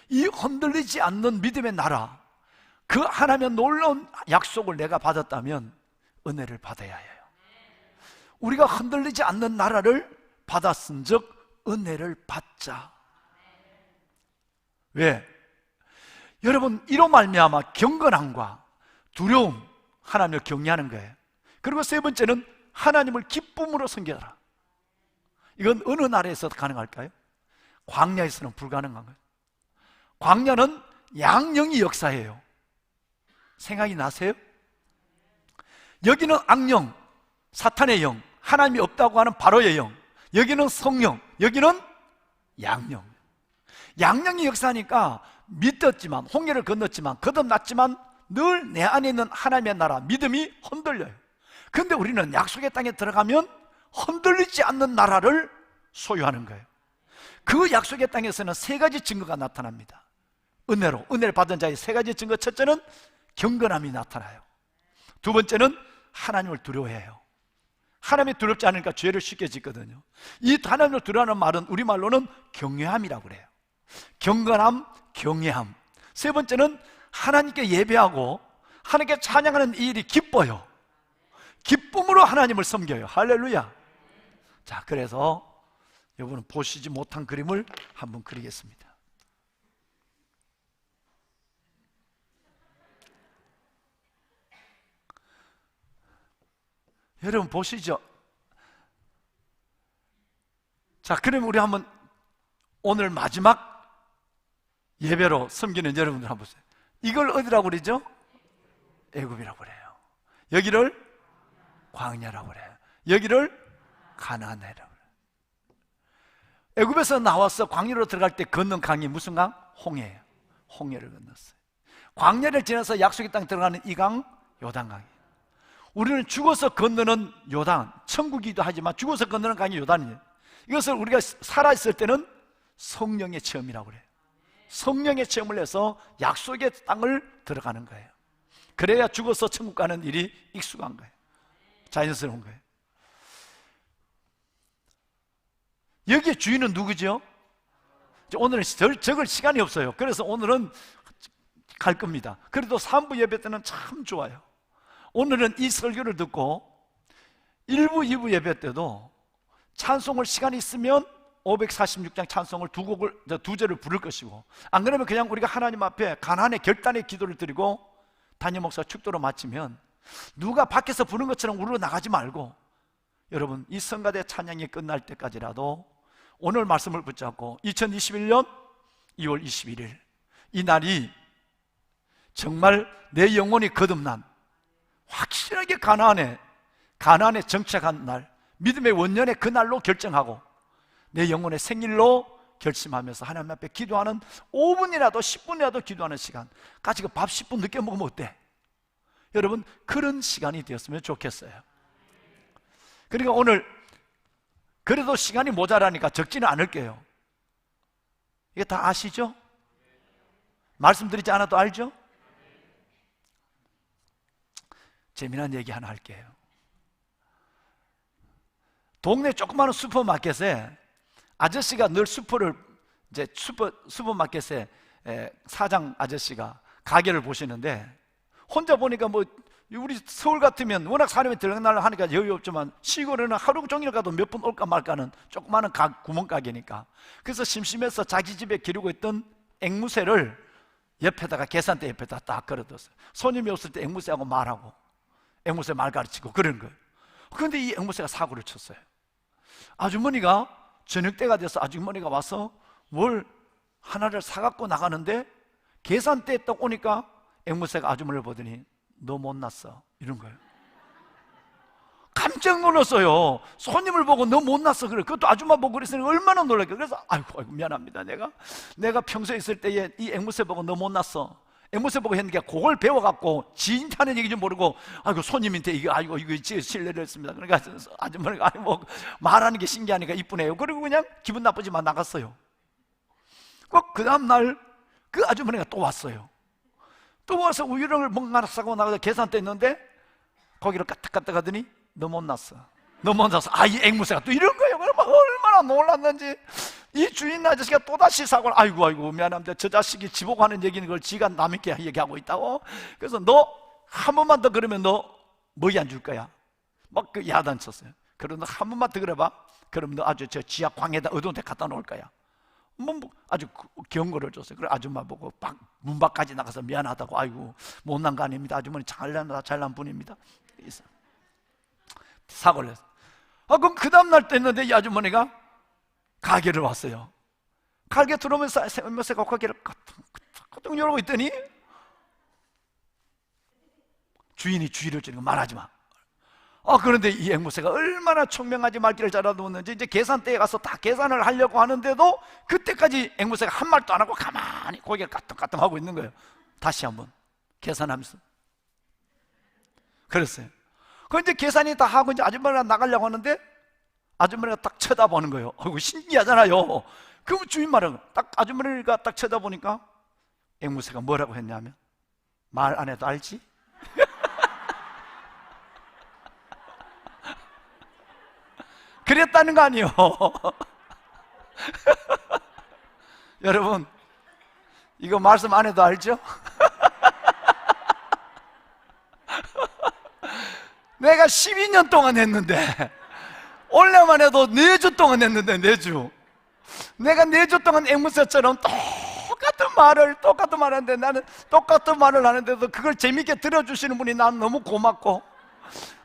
이 흔들리지 않는 믿음의 나라, 그 하나님의 놀라운 약속을 내가 받았다면 은혜를 받아야 해요. 우리가 흔들리지 않는 나라를 받았은 즉 은혜를 받자. 왜? 여러분, 이로 말미암아 경건함과 두려움, 하나님을 경외하는 거예요. 그리고 세 번째는 하나님을 기쁨으로 섬겨라. 이건 어느 나라에서 가능할까요? 광야에서는 불가능한 거예요. 광야는 양령이 역사예요. 생각이 나세요? 여기는 악령, 사탄의 영, 하나님이 없다고 하는 바로의 영, 여기는 성령, 여기는 양령. 양령이 역사하니까 믿었지만, 홍해를 건넜지만, 거듭났지만 늘 내 안에 있는 하나님의 나라, 믿음이 흔들려요. 그런데 우리는 약속의 땅에 들어가면 흔들리지 않는 나라를 소유하는 거예요. 그 약속의 땅에서는 세 가지 증거가 나타납니다. 은혜를 받은 자의 세 가지 증거. 첫째는 경건함이 나타나요. 두 번째는 하나님을 두려워해요. 하나님이 두렵지 않으니까 죄를 쉽게 짓거든요. 이 하나님을 두려워하는 말은 우리말로는 경외함이라고 그래요. 경건함, 경외함. 세 번째는 하나님께 예배하고 하나님께 찬양하는 이 일이 기뻐요. 기쁨으로 하나님을 섬겨요. 할렐루야. 자, 그래서 여러분은 보시지 못한 그림을 한번 그리겠습니다. 여러분 보시죠. 자, 그럼 우리 한번 오늘 마지막 예배로 섬기는 여러분들 한번 보세요. 이걸 어디라고 그러죠? 애굽이라고 그래요. 여기를 광야라고 그래요. 여기를 가나안이라고 그래요. 애굽에서 나와서 광야로 들어갈 때 건넌 강이 무슨 강? 홍해예요. 홍해를 건넜어요. 광야를 지나서 약속의 땅에 들어가는 이 강, 요단강이에요. 우리는 죽어서 건너는 요단, 천국이기도 하지만 죽어서 건너는 강이 요단이에요. 이것을 우리가 살아있을 때는 성령의 체험이라고 그래요. 성령의 체험을 해서 약속의 땅을 들어가는 거예요. 그래야 죽어서 천국 가는 일이 익숙한 거예요. 자연스러운 거예요. 여기에 주인은 누구죠? 오늘은 적을 시간이 없어요. 그래서 오늘은 갈 겁니다. 그래도 3부 예배 때는 참 좋아요. 오늘은 이 설교를 듣고 1부, 2부 예배 때도 찬송을 시간이 있으면 546장 찬송을 두 절을 부를 것이고, 안 그러면 그냥 우리가 하나님 앞에 가난의 결단의 기도를 드리고 담임 목사 축도로 마치면 누가 밖에서 부른 것처럼 우르르 나가지 말고, 여러분 이 성가대 찬양이 끝날 때까지라도 오늘 말씀을 붙잡고 2021년 2월 21일 이 날이 정말 내 영혼이 거듭난, 확실하게 가나안에 정착한 날, 믿음의 원년의 그 날로 결정하고 내 영혼의 생일로 결심하면서 하나님 앞에 기도하는 5분이라도 10분이라도 기도하는 시간, 같이 밥 10분 늦게 먹으면 어때? 여러분 그런 시간이 되었으면 좋겠어요. 그러니까 오늘 그래도 시간이 모자라니까 적지는 않을게요. 이게 다 아시죠? 말씀드리지 않아도 알죠? 재미난 얘기 하나 할게요. 동네 조그마한 슈퍼마켓에 아저씨가 늘 슈퍼마켓에 사장 아저씨가 가게를 보시는데, 혼자 보니까 뭐 우리 서울 같으면 워낙 사람이 들락날락 하니까 여유 없지만 시골에는 하루 종일 가도 몇 분 올까 말까는 조그마한 구멍가게니까, 그래서 심심해서 자기 집에 기르고 있던 앵무새를 옆에다가 계산대 옆에다 딱 걸어뒀어요. 손님이 없을 때 앵무새하고 말하고 앵무새 말 가르치고 그런 거예요. 그런데 이 앵무새가 사고를 쳤어요. 아주머니가 저녁 때가 돼서 아주머니가 와서 뭘 하나를 사갖고 나가는데 계산대에 딱 오니까 앵무새가 아주머니를 보더니 너 못났어 이런 거예요. 깜짝 놀랐어요. 손님을 보고 너 못났어 그래. 그것도 아줌마 보고 그랬으니 얼마나 놀랐겠어요. 그래서 아이고 미안합니다. 내가 평소에 있을 때에 이 앵무새 보고 너 못났어, 앵무새 보고 했는데 그걸 배워갖고 지인타는 얘기 좀 모르고 아이고 손님한테 이거 실례를 했습니다. 그러니까 아주머니가 뭐 말하는 게 신기하니까 이쁘네요. 그리고 그냥 기분 나쁘지만 나갔어요. 꼭 그 다음날 그 아주머니가 또 왔어요. 또 와서 우유를 뭔가 사고 나가서 계산대 있는데 거기를 까딱까딱 하더니 너 못났어. 이 앵무새가 또 이런 거예요. 얼마나 놀랐는지 이 주인 아저씨가 또다시 사고를, 아이고 미안합니다. 저 자식이 지보고 하는 얘기는 걸 지가 남에게 얘기하고 있다고. 그래서 너 한 번만 더 그러면 너 뭐이 안 줄 거야? 막 그 야단쳤어요. 그럼 너 한 번만 더 그래봐. 그럼 너 아주 저 지하 광에다 어두운 데 갖다 놓을 거야. 뭐 아주 경고를 줬어요. 그래 아줌마 보고 문 밖까지 나가서 미안하다고, 아이고 못난 거 아닙니다. 아주머니 잘난 분입니다. 사고를 했어요. 그럼 그 다음날 됐는데 이 아주머니가 가게를 왔어요. 가게 들어오면서 앵무새가 가게를 까딱 열고 있더니 주인이 주의를 주는 거 말하지 마. 그런데 이 앵무새가 얼마나 총명하지 말귀를 잘 알아두었는지 이제 계산대에 가서 다 계산을 하려고 하는데도 그때까지 앵무새가 한 말도 안 하고 가만히 고개를 까딱까딱 하고 있는 거예요. 다시 한번 계산하면서 그랬어요. 이제 계산이 다 하고 이제 아주머니가 나가려고 하는데 아주머니가 딱 쳐다보는 거예요. 신기하잖아요. 그럼 주인 말은 딱 아주머니가 딱 쳐다보니까 앵무새가 뭐라고 했냐면 말 안 해도 알지? 그랬다는 거 아니에요. 여러분 이거 말씀 안 해도 알죠? 내가 12년 동안 했는데 올해만 해도 4주 동안 했는데 4주 내가 4주 동안 앵무새처럼 똑같은 말을 하는데 나는 똑같은 말을 하는데도 그걸 재밌게 들어주시는 분이 난 너무 고맙고,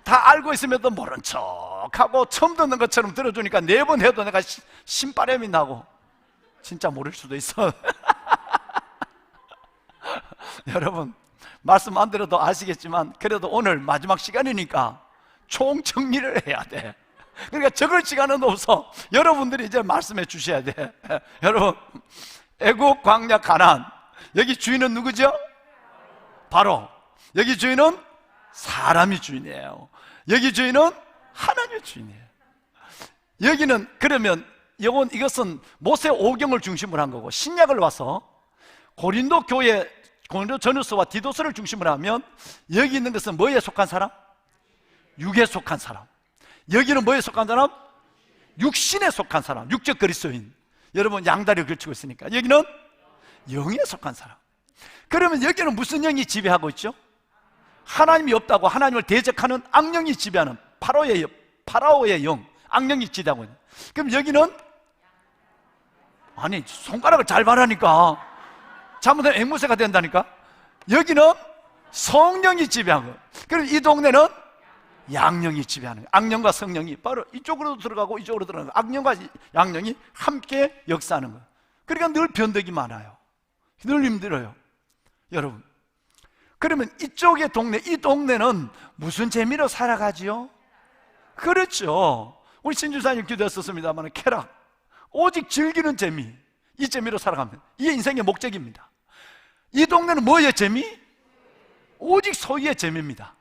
다 알고 있으면도 모른 척하고 처음 듣는 것처럼 들어주니까 4번 해도 내가 신바람이 나고 진짜 모를 수도 있어. 여러분 말씀 안 들어도 아시겠지만 그래도 오늘 마지막 시간이니까 총정리를 해야 돼. 그러니까 적을 시간은 없어. 여러분들이 이제 말씀해 주셔야 돼. 여러분 애국 광야 가나안, 여기 주인은 누구죠? 바로 여기 주인은 사람이 주인이에요. 여기 주인은 하나님의 주인이에요. 여기는 그러면 이것은 모세 오경을 중심으로 한 거고, 신약을 와서 고린도 교회, 고린도 전후서와 디도서를 중심으로 하면 여기 있는 것은 뭐에 속한 사람? 육에 속한 사람. 여기는 뭐에 속한 사람? 육신에 속한 사람, 육적 그리스도인. 여러분 양다리를 걸치고 있으니까 여기는 영에 속한 사람. 그러면 여기는 무슨 영이 지배하고 있죠? 하나님이 없다고 하나님을 대적하는 악령이 지배하는 파라오의 영, 악령이 지배하고 있는. 그럼 여기는, 아니 손가락을 잘 말하니까 잘못하면 앵무새가 된다니까. 여기는 성령이 지배하고, 그럼 이 동네는 양령이 지배하는 거예요. 악령과 성령이 바로 이쪽으로 들어가고 이쪽으로 들어가는 거예요. 악령과 양령이 함께 역사하는 거예요. 그러니까 늘 변덕이 많아요. 늘 힘들어요. 여러분, 그러면 이쪽의 동네, 이 동네는 무슨 재미로 살아가지요? 그렇죠. 우리 신주사님 기도했었습니다만 쾌락, 오직 즐기는 재미, 이 재미로 살아갑니다. 이게 인생의 목적입니다. 이 동네는 뭐의 재미? 오직 소유의 재미입니다.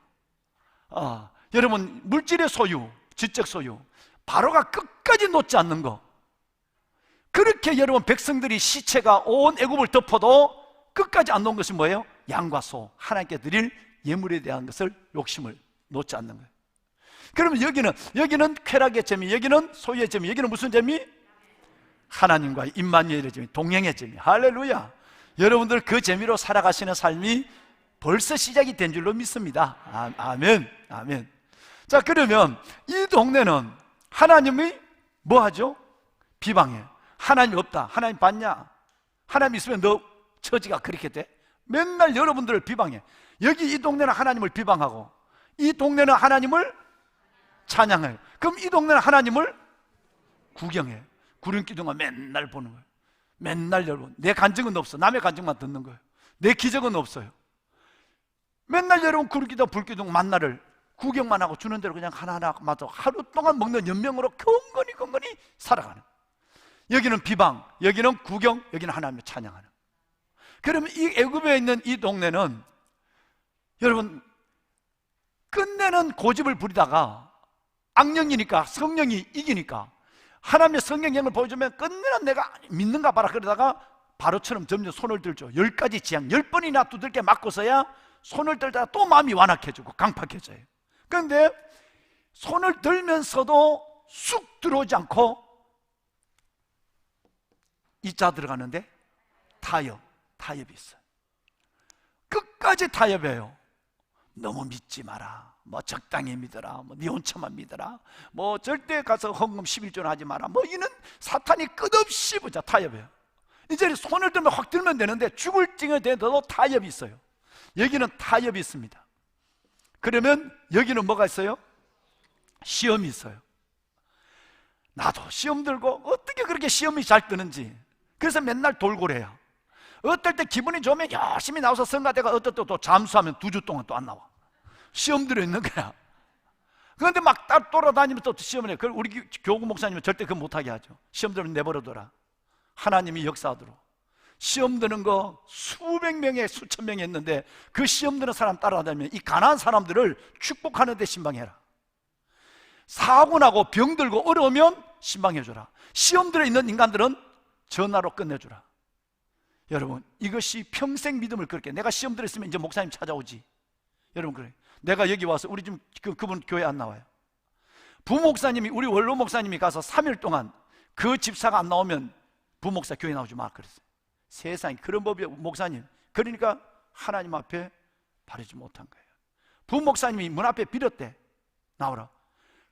여러분, 물질의 소유, 지적 소유, 바로가 끝까지 놓지 않는 거. 그렇게 여러분 백성들이 시체가 온 애굽을 덮어도 끝까지 안 놓은 것이 뭐예요? 양과 소, 하나님께 드릴 예물에 대한 것을, 욕심을 놓지 않는 거예요. 그러면 여기는 쾌락의 재미, 여기는 소유의 재미, 여기는 무슨 재미? 하나님과 임마누엘의 재미, 동행의 재미. 할렐루야. 여러분들 그 재미로 살아가시는 삶이 벌써 시작이 된 줄로 믿습니다. 아멘, 아멘. 자, 그러면 이 동네는 하나님이 뭐 하죠? 비방해. 하나님 없다, 하나님 봤냐? 하나님 있으면 너 처지가 그렇게 돼? 맨날 여러분들을 비방해. 여기 이 동네는 하나님을 비방하고, 이 동네는 하나님을 찬양해요. 그럼 이 동네는 하나님을 구경해. 구름기둥을 맨날 보는 거예요. 맨날 여러분, 내 간증은 없어. 남의 간증만 듣는 거예요. 내 기적은 없어요. 맨날 여러분 구름기둥, 불기둥 만나를 구경만 하고 주는 대로 그냥 하나하나 맞아 하루 동안 먹는 연명으로 경건히 살아가는. 여기는 비방, 여기는 구경, 여기는 하나님을 찬양하는. 그러면 이 애굽에 있는 이 동네는 여러분 끝내는 고집을 부리다가 악령이니까, 성령이 이기니까 하나님의 성령형을 보여주면 끝내는 내가 믿는가 봐라 그러다가 바로처럼 점점 손을 들죠. 10가지 지향 10번이나 두들겨 맞고서야 손을 들다가 또 마음이 완악해지고 강팍해져요. 그런데 손을 들면서도 쑥 들어오지 않고 이자 들어가는데 타협이 있어요. 끝까지 타협해요. 너무 믿지 마라, 뭐 적당히 믿어라, 뭐 네 혼처만 믿어라, 뭐 절대 가서 헌금 11조는 하지 마라, 뭐 이는 사탄이 끝없이 보자 타협해요. 이제 손을 들면 확 들면 되는데 죽을 징에 대해서도 타협이 있어요. 여기는 타협이 있습니다. 그러면 여기는 뭐가 있어요? 시험이 있어요. 나도 시험 들고 어떻게 그렇게 시험이 잘 뜨는지. 그래서 맨날 돌고래야. 어떨 때 기분이 좋으면 열심히 나와서 성가대가 어떨 때 또 잠수하면 2주 동안 또 안 나와. 시험 들어 있는 거야. 그런데 막 돌아다니면 또 시험을 해. 우리 교구 목사님은 절대 그거 못하게 하죠. 시험 들면 내버려둬라. 하나님이 역사하도록. 시험 드는 거 수백 명에 수천 명이 했는데 그 시험 드는 사람 따라다니면 이 가난한 사람들을 축복하는 데 신방해라. 사고 나고 병 들고 어려우면 신방해줘라. 시험 들어 있는 인간들은 전화로 끝내주라. 여러분, 이것이 평생 믿음을 그렇게, 내가 시험 들었으면 이제 목사님 찾아오지. 여러분, 그래. 내가 여기 와서 우리 지금 그분 교회 안 나와요. 부목사님이, 우리 원로 목사님이 가서 3일 동안 그 집사가 안 나오면 부목사 교회 나오지 마 그랬어요. 세상에 그런 법이, 목사님. 그러니까 하나님 앞에 바르지 못한 거예요. 부목사님이 문 앞에 빌었대. 나오라.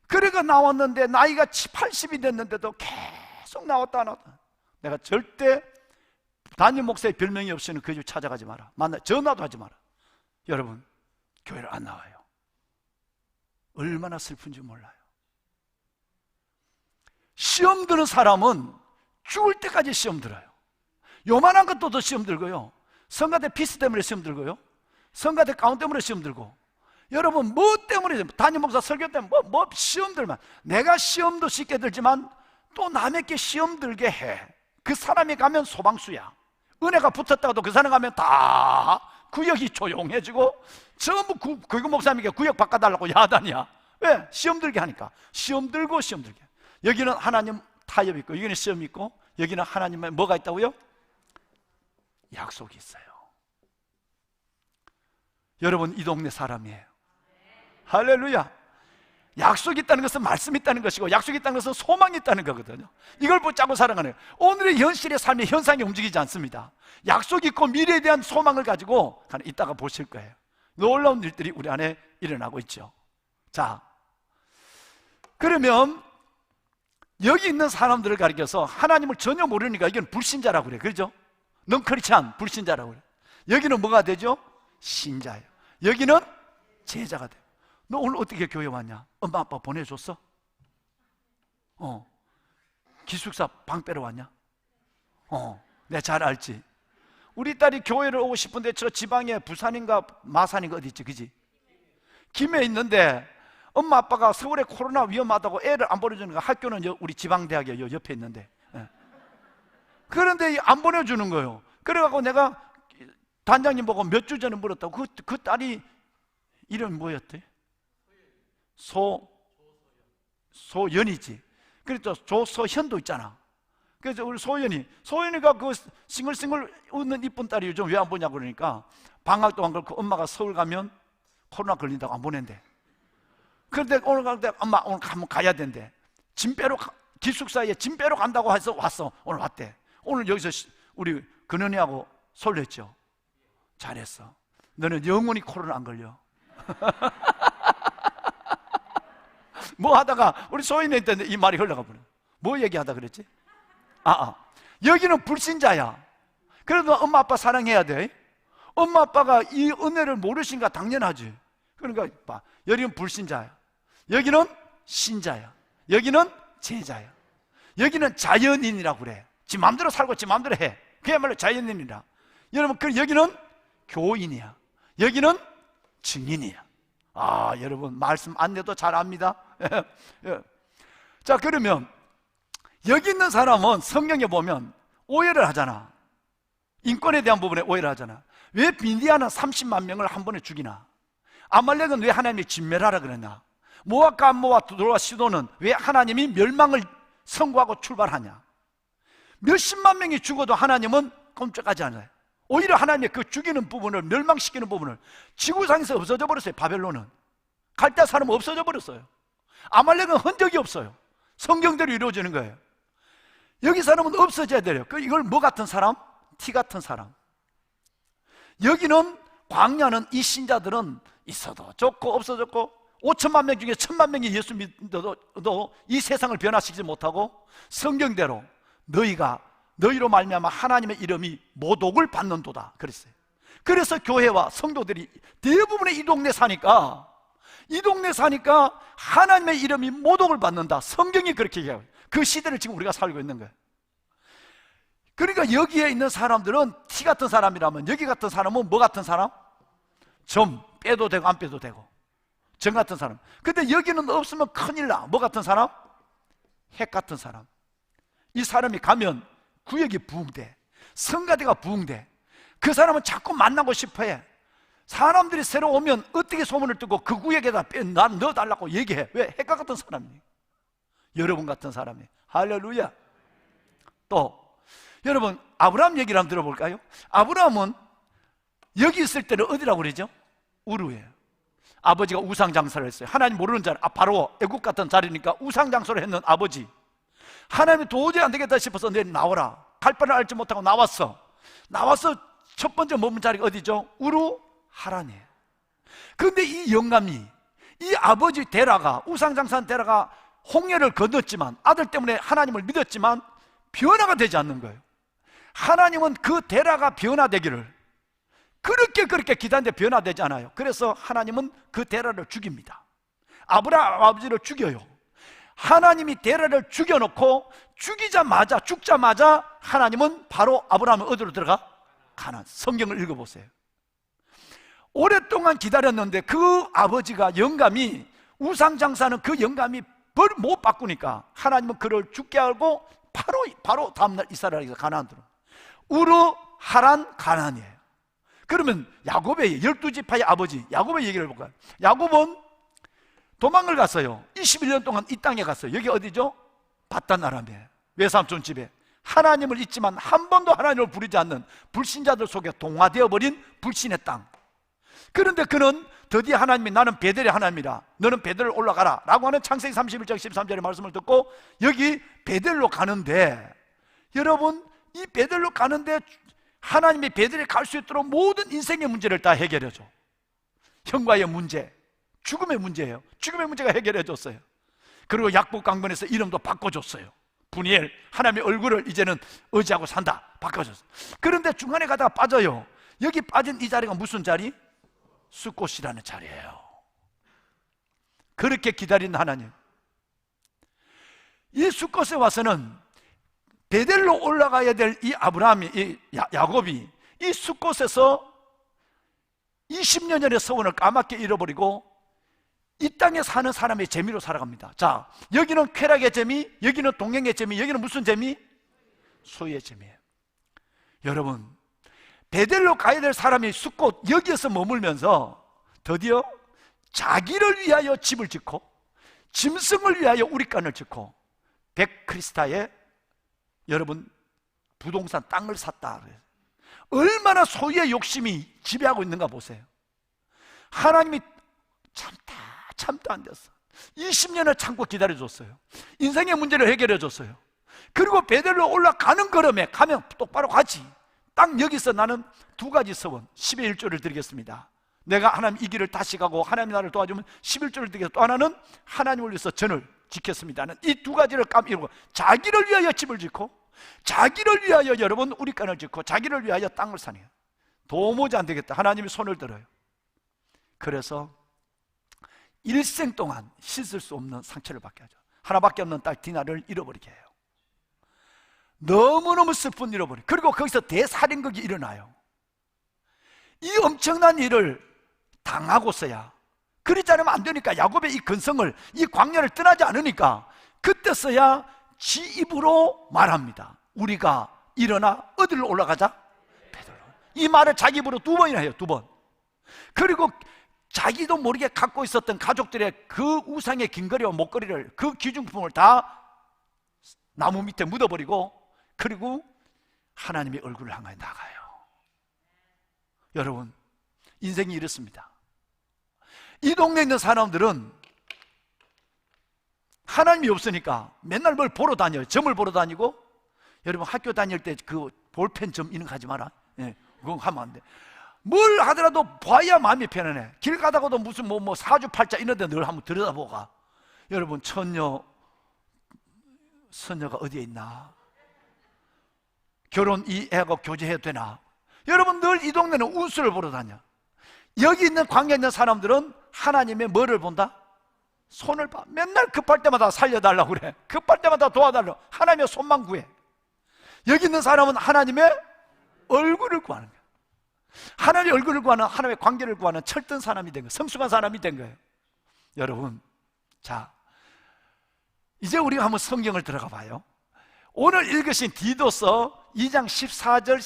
그래가 나왔는데 나이가 80이 됐는데도 계속 나왔다 안 나왔다. 내가 절대 담임 목사의 별명이 없이는 그 집 찾아가지 마라. 전화도 하지 마라. 여러분, 교회를 안 나와요. 얼마나 슬픈지 몰라요. 시험 드는 사람은 죽을 때까지 시험 들어요. 요만한 것도 더 시험 들고요. 성가대 피스 때문에 시험 들고요. 성가대 가운 때문에 시험 들고. 여러분, 뭐 때문에, 담임 목사 설교 때문에 뭐 시험 들만. 내가 시험도 쉽게 들지만 또 남에게 시험 들게 해. 그 사람이 가면 소방수야. 은혜가 붙었다가도 그 사람 가면 다 구역이 조용해지고 전부 교육 목사님에게 구역 바꿔달라고 야단이야. 왜? 시험 들게 하니까. 시험 들고 시험 들게. 여기는 하나님 타협이 있고 여기는 시험이 있고 여기는 하나님의 뭐가 있다고요? 약속이 있어요. 여러분, 이 동네 사람이에요. 할렐루야. 약속이 있다는 것은 말씀이 있다는 것이고 약속이 있다는 것은 소망이 있다는 거거든요. 이걸 붙잡고 살아가는 거예요. 오늘의 현실의 삶의 현상이 움직이지 않습니다. 약속이 있고 미래에 대한 소망을 가지고 이따가 보실 거예요. 놀라운 일들이 우리 안에 일어나고 있죠. 자, 그러면 여기 있는 사람들을 가리켜서 하나님을 전혀 모르니까 이건 불신자라고 그래요. 그렇죠? 넌크리스찬 불신자라고 그래요. 여기는 뭐가 되죠? 신자예요. 여기는 제자가 돼요. 너 오늘 어떻게 교회 왔냐? 엄마 아빠 보내줬어? 기숙사 방 빼러 왔냐? 내가 잘 알지. 우리 딸이 교회를 오고 싶은데 저 지방에 부산인가 마산인가 어디 있지, 그지? 김해 있는데 엄마 아빠가 서울에 코로나 위험하다고 애를 안 보내주는 거. 학교는 우리 지방대학에 옆에 있는데, 그런데 안 보내주는 거예요. 그래갖고 내가 단장님 보고 몇 주 전에 물었다고. 그 딸이 이름이 뭐였대? 소연이지. 그래서 조소현도 있잖아. 그래서 우리 소연이가 그 싱글싱글 웃는 이쁜 딸이 요즘 왜 안 보냐고 그러니까 방학 동안 그렇고 엄마가 서울 가면 코로나 걸린다고 안 보낸대. 그런데 오늘 갈 때 엄마 오늘 한번 가야 된대. 기숙사에 짐 빼러 간다고 해서 왔어. 오늘 왔대. 오늘 여기서 우리 근은이하고 설렜죠. 잘했어. 너는 영원히 코로나 안 걸려. 뭐 하다가 우리 소인이 있던데 이 말이 흘러가 버려. 뭐 얘기하다 그랬지? 여기는 불신자야. 그래도 엄마 아빠 사랑해야 돼. 엄마 아빠가 이 은혜를 모르신가 당연하지. 그러니까 봐, 여기는 불신자야. 여기는 신자야. 여기는 제자야. 여기는 자연인이라고 그래. 지 마음대로 살고 지 마음대로 해. 그야말로 자연인이라. 여러분, 여기는 교인이야. 여기는 증인이야. 여러분 말씀 안내도 잘 압니다. 자, 그러면 여기 있는 사람은 성경에 보면 오해를 하잖아. 인권에 대한 부분에 오해를 하잖아. 왜 미디안은 30만 명을 한 번에 죽이나? 아말렉은 왜 하나님이 진멸하라 그랬나? 모압과 암모와 두로와 시도는 왜 하나님이 멸망을 선고하고 출발하냐? 몇십만 명이 죽어도 하나님은 꼼짝하지 않아요. 오히려 하나님의 그 죽이는 부분을, 멸망시키는 부분을 지구상에서 없어져 버렸어요. 바벨론은 갈대 사람 없어져 버렸어요. 아말렉은 흔적이 없어요. 성경대로 이루어지는 거예요. 여기 사람은 없어져야 돼요. 이걸 뭐 같은 사람? 티 같은 사람. 여기는 광야는 이 신자들은 있어도 좋고 없어졌고 5천만 명 중에 1,000만 명이 예수 믿어도 이 세상을 변화시키지 못하고 성경대로 너희로 말미암아 하나님의 이름이 모독을 받는도다 그랬어요. 그래서 교회와 성도들이 대부분의 이 동네 사니까 하나님의 이름이 모독을 받는다. 성경이 그렇게 얘기해요. 그 시대를 지금 우리가 살고 있는 거예요. 그러니까 여기에 있는 사람들은 티 같은 사람이라면 여기 같은 사람은 뭐 같은 사람? 점 빼도 되고 안 빼도 되고 정 같은 사람. 근데 여기는 없으면 큰일 나. 뭐 같은 사람? 핵 같은 사람. 이 사람이 가면 구역이 부흥돼. 성가대가 부흥돼. 그 사람은 자꾸 만나고 싶어해. 사람들이 새로 오면 어떻게 소문을 듣고 그 구역에다 난 넣어달라고 얘기해. 왜? 핵과 같은 사람이에요. 여러분 같은 사람이. 할렐루야. 또 여러분 아브라함 얘기를 한번 들어볼까요? 아브라함은 여기 있을 때는 어디라고 그러죠? 우르예요. 아버지가 우상장사를 했어요. 하나님 모르는 자리, 바로 애국 같은 자리니까 우상장사를 했는 아버지. 하나님이 도저히 안 되겠다 싶어서 내 나오라. 갈 바를 알지 못하고 나와서 첫 번째 머문 자리가 어디죠? 우르 하란이에요. 그런데 이 영감이, 이 아버지 데라가, 우상장사한 데라가 홍해를 건넜지만, 아들 때문에 하나님을 믿었지만 변화가 되지 않는 거예요. 하나님은 그 데라가 변화되기를 그렇게 기다렸는데 변화되지 않아요. 그래서 하나님은 그 데라를 죽입니다. 아브라함 아버지를 죽여요. 하나님이 데라를 죽여놓고 죽자마자 하나님은 바로 아브라함을 어디로 들어가? 가나안. 성경을 읽어보세요. 오랫동안 기다렸는데 그 아버지가 영감이 우상장사는 그 영감이 벌 못 바꾸니까 하나님은 그를 죽게 하고 바로 다음날 이스라엘에서 가나안 들어. 우르 하란 가나안이에요. 그러면 야곱의 12지파의 아버지 야곱의 얘기를 해볼까요? 야곱은 도망을 갔어요. 21년 동안 이 땅에 갔어요. 여기 어디죠? 바단 아람에 외삼촌 집에. 하나님을 잊지만 한 번도 하나님을 부르지 않는 불신자들 속에 동화되어 버린 불신의 땅. 그런데 그는 드디어 하나님이 나는 베델의 하나님이라 너는 베델로 올라가라 라고 하는 창세기 31장 13절의 말씀을 듣고 여기 베델로 가는데, 여러분 이 베델로 가는데 하나님이 베델에 갈 수 있도록 모든 인생의 문제를 다 해결해 줘. 형과의 문제, 죽음의 문제예요. 죽음의 문제가 해결해 줬어요. 그리고 약복 강변에서 이름도 바꿔줬어요. 분이엘, 하나님의 얼굴을 이제는 의지하고 산다, 바꿔줬어요. 그런데 중간에 가다가 빠져요. 여기 빠진 이 자리가 무슨 자리? 숫꽃이라는 자리예요. 그렇게 기다린 하나님, 이 숫꽃에 와서는 베델로 올라가야 될 이 아브라함이, 이 야곱이 이 숫꽃에서 20년의 서원을 까맣게 잃어버리고 이 땅에 사는 사람의 재미로 살아갑니다. 자, 여기는 쾌락의 재미, 여기는 동행의 재미, 여기는 무슨 재미? 소유의 재미예요. 여러분, 베델로 가야 될 사람이 숫꽃 여기에서 머물면서 드디어 자기를 위하여 집을 짓고 짐승을 위하여 우리간을 짓고 100크리스타의 여러분 부동산 땅을 샀다. 얼마나 소유의 욕심이 지배하고 있는가 보세요. 하나님이 참다 안 됐어. 20년을 참고 기다려줬어요. 인생의 문제를 해결해줬어요. 그리고 베델로 올라가는 걸음에 가면 똑바로 가지. 딱 여기서 나는 두 가지 서원 10의 1조를 드리겠습니다. 내가 하나님 이 길을 다시 가고 하나님 나를 도와주면 11조를 드리겠습니다. 또 하나는 하나님을 위해서 전을 지켰습니다는 이 두 가지를 까미고 자기를 위하여 집을 짓고 자기를 위하여 여러분 우리간을 짓고 자기를 위하여 땅을 사네요. 도무지 안 되겠다. 하나님이 손을 들어요. 그래서 일생 동안 씻을 수 없는 상처를 받게 하죠. 하나밖에 없는 딸 디나를 잃어버리게 해요. 너무너무 슬픈 잃어버리. 그리고 거기서 대살인극이 일어나요. 이 엄청난 일을 당하고서야, 그러지 않으면 안 되니까 야곱의 이 근성을, 이 광야를 떠나지 않으니까 그때서야 지 입으로 말합니다. 우리가 일어나 어디로 올라가자? 베델로. 이 말을 자기 입으로 두 번이나 해요. 두 번. 그리고 자기도 모르게 갖고 있었던 가족들의 그 우상의 긴거리와 목걸이를, 그 귀중품을 다 나무 밑에 묻어버리고 그리고 하나님의 얼굴을 향해 나가요. 여러분, 인생이 이렇습니다. 이 동네에 있는 사람들은 하나님이 없으니까 맨날 뭘 보러 다녀요. 점을 보러 다니고, 여러분 학교 다닐 때 그 볼펜 점 이런 거 하지 마라. 예, 그건 하면 안 돼. 뭘 하더라도 봐야 마음이 편안해. 길 가다가도 무슨 뭐 사주팔자 이런 데 늘 한번 들여다보고 가. 여러분, 선녀가 어디에 있나? 결혼 이 애하고 교제해도 되나? 여러분, 늘 이 동네는 운수를 보러 다녀. 여기 있는 광야에 있는 사람들은 하나님의 뭐를 본다? 손을 봐. 맨날 급할 때마다 살려달라고 그래. 급할 때마다 도와달라고. 하나님의 손만 구해. 여기 있는 사람은 하나님의 얼굴을 구하는 거야. 하나님의 얼굴을 구하는, 하나님의 관계를 구하는 철든 사람이 된 거예요. 성숙한 사람이 된 거예요. 여러분, 자, 이제 우리가 한번 성경을 들어가 봐요. 오늘 읽으신 디도서 2장 14절,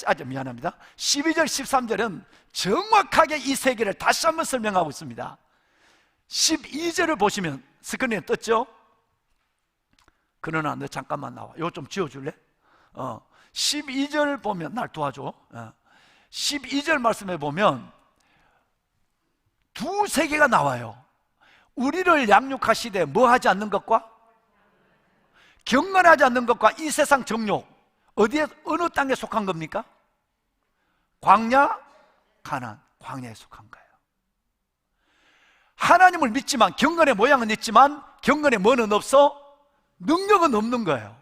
12절 13절은 정확하게 이 세계를 다시 한번 설명하고 있습니다. 12절을 보시면, 스크린에 떴죠? 그러나 너 잠깐만 나와. 이거 좀 지워줄래? 12절 보면, 날 도와줘. 12절 말씀에 보면 두 세계가 나와요. 우리를 양육하시되 뭐 하지 않는 것과 경건하지 않는 것과 이 세상 정욕, 어디에, 어느 땅에 속한 겁니까? 광야, 가나안, 광야에 속한 거예요. 하나님을 믿지만 경건의 모양은 있지만 경건의 뭐는 없어? 능력은 없는 거예요.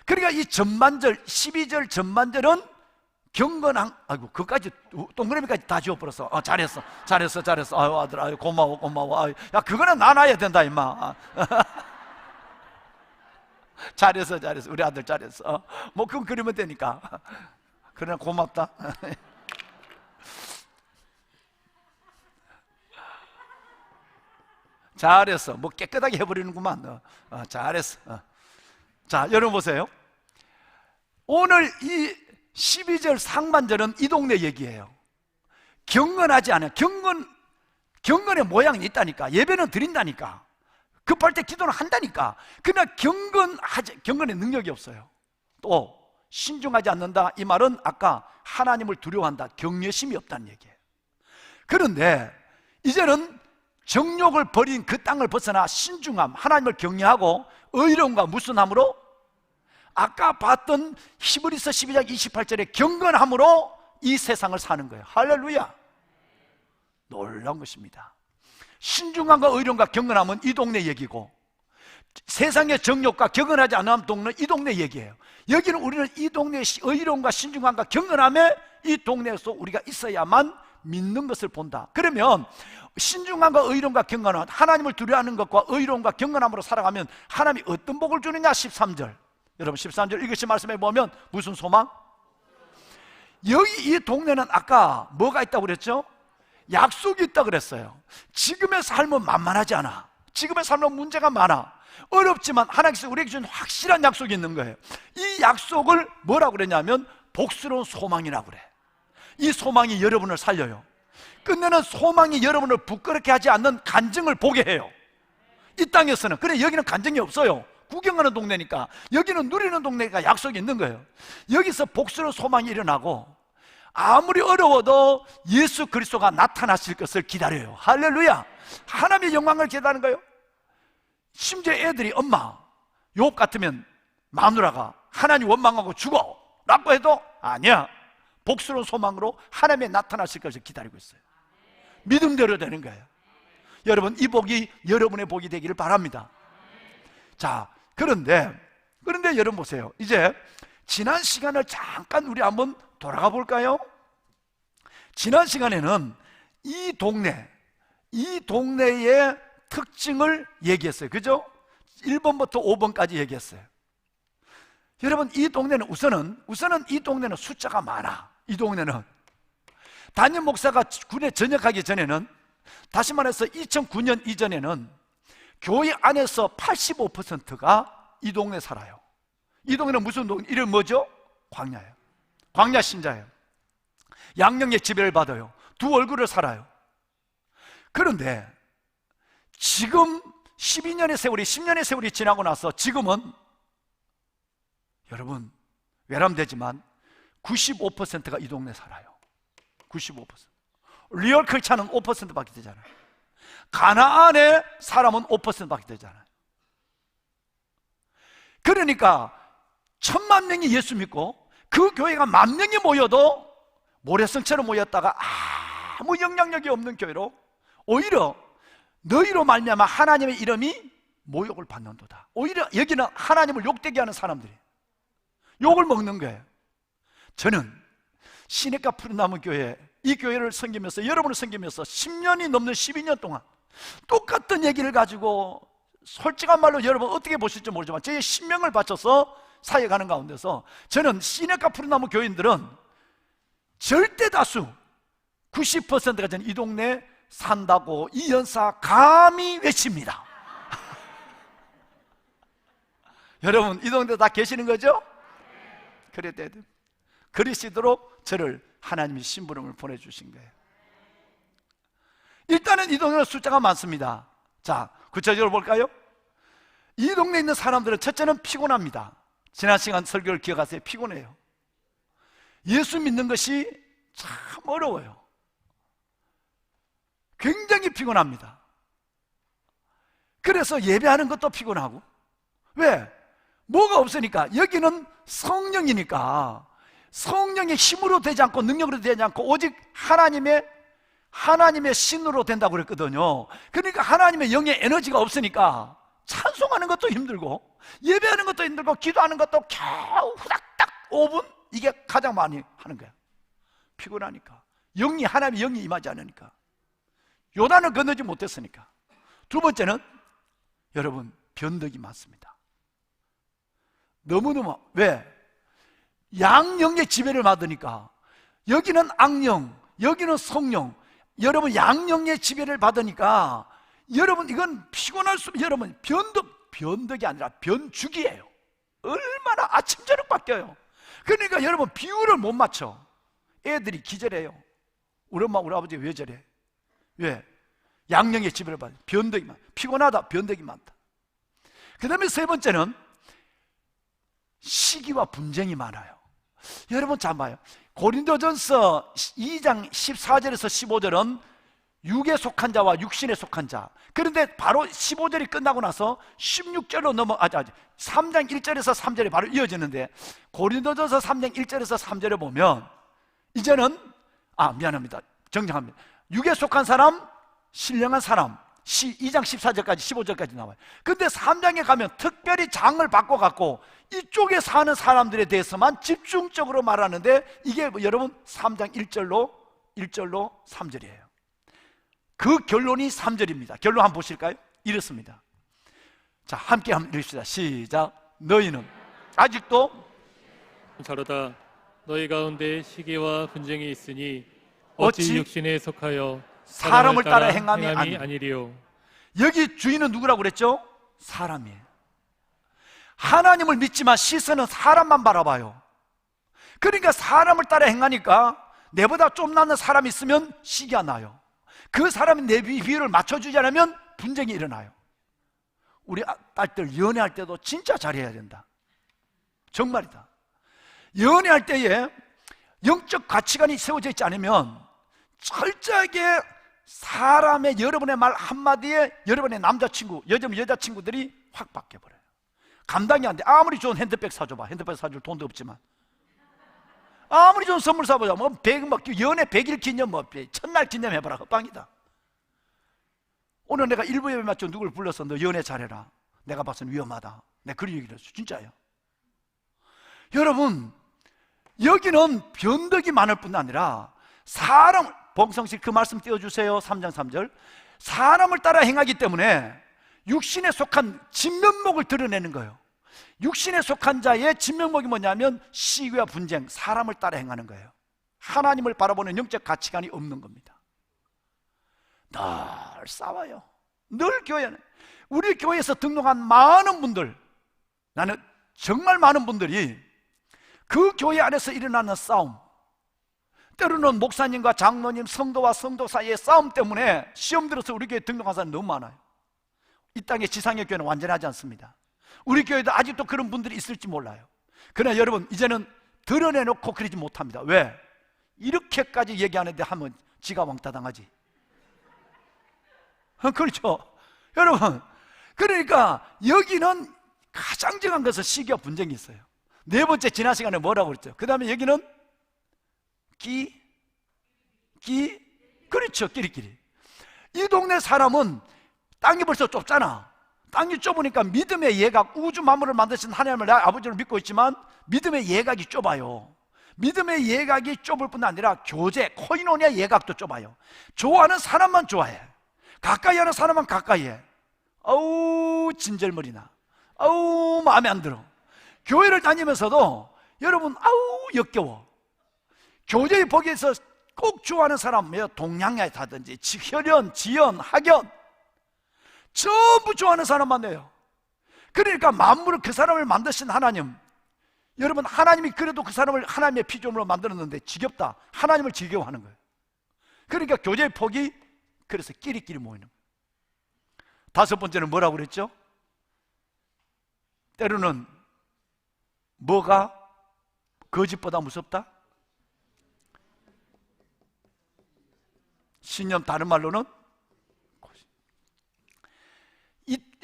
그러니까 이 전반절, 12절 전반절은 경건한, 아이고, 그까지 동그라미까지 다 지워버렸어. 잘했어. 아유, 아들, 아유, 고마워. 아유, 야, 그거는 나눠야 된다, 임마. 잘했어. 우리 아들 잘했어. 뭐, 그건 그리면 되니까. 그러나 고맙다. 잘했어. 뭐 깨끗하게 해버리는구만. 잘했어. 자, 여러분 보세요. 오늘 이 12절 상반절은 이 동네 얘기예요. 경건하지 않아요. 경건의 모양이 있다니까. 예배는 드린다니까. 급할 때 기도는 한다니까. 그러나 경건의 능력이 없어요. 또 신중하지 않는다, 이 말은 아까 하나님을 두려워한다, 경외심이 없다는 얘기예요. 그런데 이제는 정욕을 버린 그 땅을 벗어나 신중함, 하나님을 경외하고 의로움과 무슨 함으로? 아까 봤던 히브리서 12장 28절에 경건함으로 이 세상을 사는 거예요. 할렐루야. 놀라운 것입니다. 신중함과 의로움과 경건함은 이 동네 얘기고, 세상의 정욕과 경건하지 않은 동네는 이 동네 얘기예요. 여기는 우리는 이 동네의 의로움과 신중함과 경건함에 이 동네에서 우리가 있어야만 믿는 것을 본다. 그러면 신중함과 의로움과 경건함, 하나님을 두려워하는 것과 의로움과 경건함으로 살아가면 하나님이 어떤 복을 주느냐? 13절, 여러분 13절 읽으시 말씀해 보면 무슨 소망? 여기 이 동네는 아까 뭐가 있다고 그랬죠? 약속이 있다고 그랬어요. 지금의 삶은 만만하지 않아. 지금의 삶은 문제가 많아. 어렵지만 하나님께서 우리에게 준 확실한 약속이 있는 거예요. 이 약속을 뭐라고 그랬냐면 복스러운 소망이라고 그래. 이 소망이 여러분을 살려요. 끝내는 소망이 여러분을 부끄럽게 하지 않는 간증을 보게 해요. 이 땅에서는. 그래, 여기는 간증이 없어요. 구경하는 동네니까. 여기는 누리는 동네니까 약속이 있는 거예요. 여기서 복스러운 소망이 일어나고 아무리 어려워도 예수 그리스도가 나타나실 것을 기다려요. 할렐루야. 하나님의 영광을 기다리는 거예요. 심지어 애들이 엄마, 욥 같으면 마누라가 하나님 원망하고 죽어 라고 해도 아니야, 복스러운 소망으로 하나님의 나타나실 것을 기다리고 있어요. 믿음대로 되는 거예요. 여러분, 이 복이 여러분의 복이 되기를 바랍니다. 자, 그런데 여러분 보세요. 이제 지난 시간을 잠깐 우리 한번 돌아가 볼까요? 지난 시간에는 이 동네의 특징을 얘기했어요. 그죠? 1번부터 5번까지 얘기했어요. 여러분, 이 동네는 우선은 이 동네는 숫자가 많아. 이 동네는 담임 목사가 군에 전역하기 전에는, 다시 말해서 2009년 이전에는 교회 안에서 85%가 이 동네 살아요. 이 동네는 무슨 동네? 이름 뭐죠? 광야예요. 광야 신자예요. 양령의 지배를 받아요. 두 얼굴을 살아요. 그런데 지금 12년의 세월이, 10년의 세월이 지나고 나서 지금은 여러분 외람되지만 95%가 이 동네 살아요. 95%. 리얼 크리스찬은 5%밖에 되잖아요. 가나안의 사람은 5%밖에 되잖아요. 그러니까 10,000명이 예수 믿고 그 교회가 10,000명이 모여도 모래성처럼 모였다가 아무 영향력이 없는 교회로, 오히려 너희로 말미암아 하나님의 이름이 모욕을 받는도다. 오히려 여기는 하나님을 욕되게 하는 사람들이 욕을 먹는 거예요. 저는 시냇가 푸른나무 교회, 이 교회를 섬기면서, 여러분을 섬기면서 10년이 넘는 12년 동안 똑같은 얘기를 가지고, 솔직한 말로 여러분 어떻게 보실지 모르지만 제 신명을 바쳐서 사역하는 가운데서 저는 시냇가 푸른나무 교인들은 절대 다수 90%가 저는 이 동네에 산다고 이 연사 감히 외칩니다. 여러분, 이 동네 다 계시는 거죠? 그래, 그러시도록 저를 하나님이 심부름을 보내주신 거예요. 일단은 이 동네는 숫자가 많습니다. 자, 구체적으로 볼까요? 이 동네에 있는 사람들은 첫째는 피곤합니다. 지난 시간 설교를 기억하세요. 피곤해요. 예수 믿는 것이 참 어려워요. 굉장히 피곤합니다. 그래서 예배하는 것도 피곤하고. 왜? 뭐가 없으니까. 여기는 성령이니까 성령의 힘으로 되지 않고 능력으로 되지 않고 오직 하나님의 신으로 된다고 그랬거든요. 그러니까 하나님의 영의 에너지가 없으니까 찬송하는 것도 힘들고 예배하는 것도 힘들고 기도하는 것도 겨우 후닥닥 5분, 이게 가장 많이 하는 거야. 피곤하니까. 하나님의 영이 임하지 않으니까. 요단을 건너지 못했으니까. 두 번째는 여러분, 변덕이 많습니다. 너무너무. 왜? 양령의 지배를 받으니까. 여기는 악령, 여기는 성령. 여러분, 양령의 지배를 받으니까 여러분, 이건 피곤할 수, 여러분, 변덕이 아니라 변죽이에요. 얼마나 아침 저녁 바뀌어요. 그러니까 여러분, 비율을 못 맞춰. 애들이 기절해요. 우리 엄마 우리 아버지 왜 저래? 왜? 양령의 지배를 받아. 변덕이 많다. 피곤하다. 변덕이 많다. 그 다음에 세 번째는 시기와 분쟁이 많아요. 여러분 잘 봐요. 고린도전서 2장 14절에서 15절은 육에 속한 자와 육신에 속한 자. 그런데 바로 15절이 끝나고 나서 16절로 3장 1절에서 3절이 바로 이어지는데, 고린도전서 3장 1절에서 3절에 보면 이제는 미안합니다. 정정합니다. 육에 속한 사람, 신령한 사람, 2장 14절까지 15절까지 나와요. 근데 3장에 가면 특별히 장을 바꿔갖고 이쪽에 사는 사람들에 대해서만 집중적으로 말하는데, 이게 여러분 3장 1절로 3절이에요. 그 결론이 3절입니다. 결론 한번 보실까요? 이렇습니다. 자, 함께 한번 읽읍시다. 시작. 너희는 아직도 가로다. 너희 가운데 시기와 분쟁이 있으니 어찌 육신에 속하여 사람을 따라 행함이 아니리요. 여기 주인은 누구라고 그랬죠? 사람이에요. 하나님을 믿지만 시선은 사람만 바라봐요. 그러니까 사람을 따라 행하니까 내보다 좀 낫는 사람이 있으면 시기가 나요. 그 사람이 내 비율을 맞춰주지 않으면 분쟁이 일어나요. 우리 딸들 연애할 때도 진짜 잘해야 된다. 정말이다. 연애할 때에 영적 가치관이 세워져 있지 않으면 철저하게 사람의 여러분의 말 한마디에 여러분의 남자친구, 여자친구들이 확 바뀌어버려요. 감당이 안 돼. 아무리 좋은 핸드백 사줘봐. 핸드백 사줄 돈도 없지만, 아무리 좋은 선물 사보자. 연애 100일 기념, 첫날 기념 해봐라. 헛방이다. 오늘 내가 일부 예배 맞춰 누굴 불러서 너 연애 잘해라. 내가 봐서는 위험하다. 내가 그런 얘기를 했어. 진짜예요. 여러분, 여기는 변덕이 많을 뿐 아니라 사람, 봉성식 그 말씀 띄워주세요. 3장 3절. 사람을 따라 행하기 때문에 육신에 속한 진면목을 드러내는 거예요. 육신에 속한 자의 진면목이 뭐냐면 시기와 분쟁, 사람을 따라 행하는 거예요. 하나님을 바라보는 영적 가치관이 없는 겁니다. 늘 싸워요. 늘 교회는, 우리 교회에서 등록한 많은 분들, 나는 정말 많은 분들이 그 교회 안에서 일어나는 싸움, 때로는 목사님과 장로님, 성도와 성도 사이의 싸움 때문에 시험 들어서 우리 교회에 등록한 사람이 너무 많아요. 이 땅의 지상의 교회는 완전하지 않습니다. 우리 교회도 아직도 그런 분들이 있을지 몰라요. 그러나 여러분, 이제는 드러내놓고 그러지 못합니다. 왜? 이렇게까지 얘기하는데 하면 지가 왕따 당하지. 그렇죠? 여러분, 그러니까 여기는 가장 정한 것은 시기와 분쟁이 있어요. 네 번째, 지난 시간에 뭐라고 그랬죠? 그 다음에 여기는 그렇죠, 끼리끼리. 이 동네 사람은 땅이 벌써 좁잖아. 땅이 좁으니까 믿음의 예각, 우주 만물을 만드신 하나님을 아버지를 믿고 있지만 믿음의 예각이 좁아요. 믿음의 예각이 좁을 뿐 아니라 교제, 코이노니아 예각도 좁아요. 좋아하는 사람만 좋아해. 가까이 하는 사람만 가까이 해. 아우 진절머리나, 아우 마음에 안 들어. 교회를 다니면서도 여러분 아우 역겨워. 교제의 복에서 꼭 좋아하는 사람, 동양야에 타든지 혈연, 지연, 학연 전부 좋아하는 사람 만나요. 그러니까 만물을, 그 사람을 만드신 하나님, 여러분 하나님이 그래도 그 사람을 하나님의 피조물로 만들었는데 지겹다, 하나님을 지겨워하는 거예요. 그러니까 교제의 폭이, 그래서 끼리끼리 모이는 거예요. 다섯 번째는 뭐라고 그랬죠? 때로는 뭐가 거짓보다 무섭다? 신념, 다른 말로는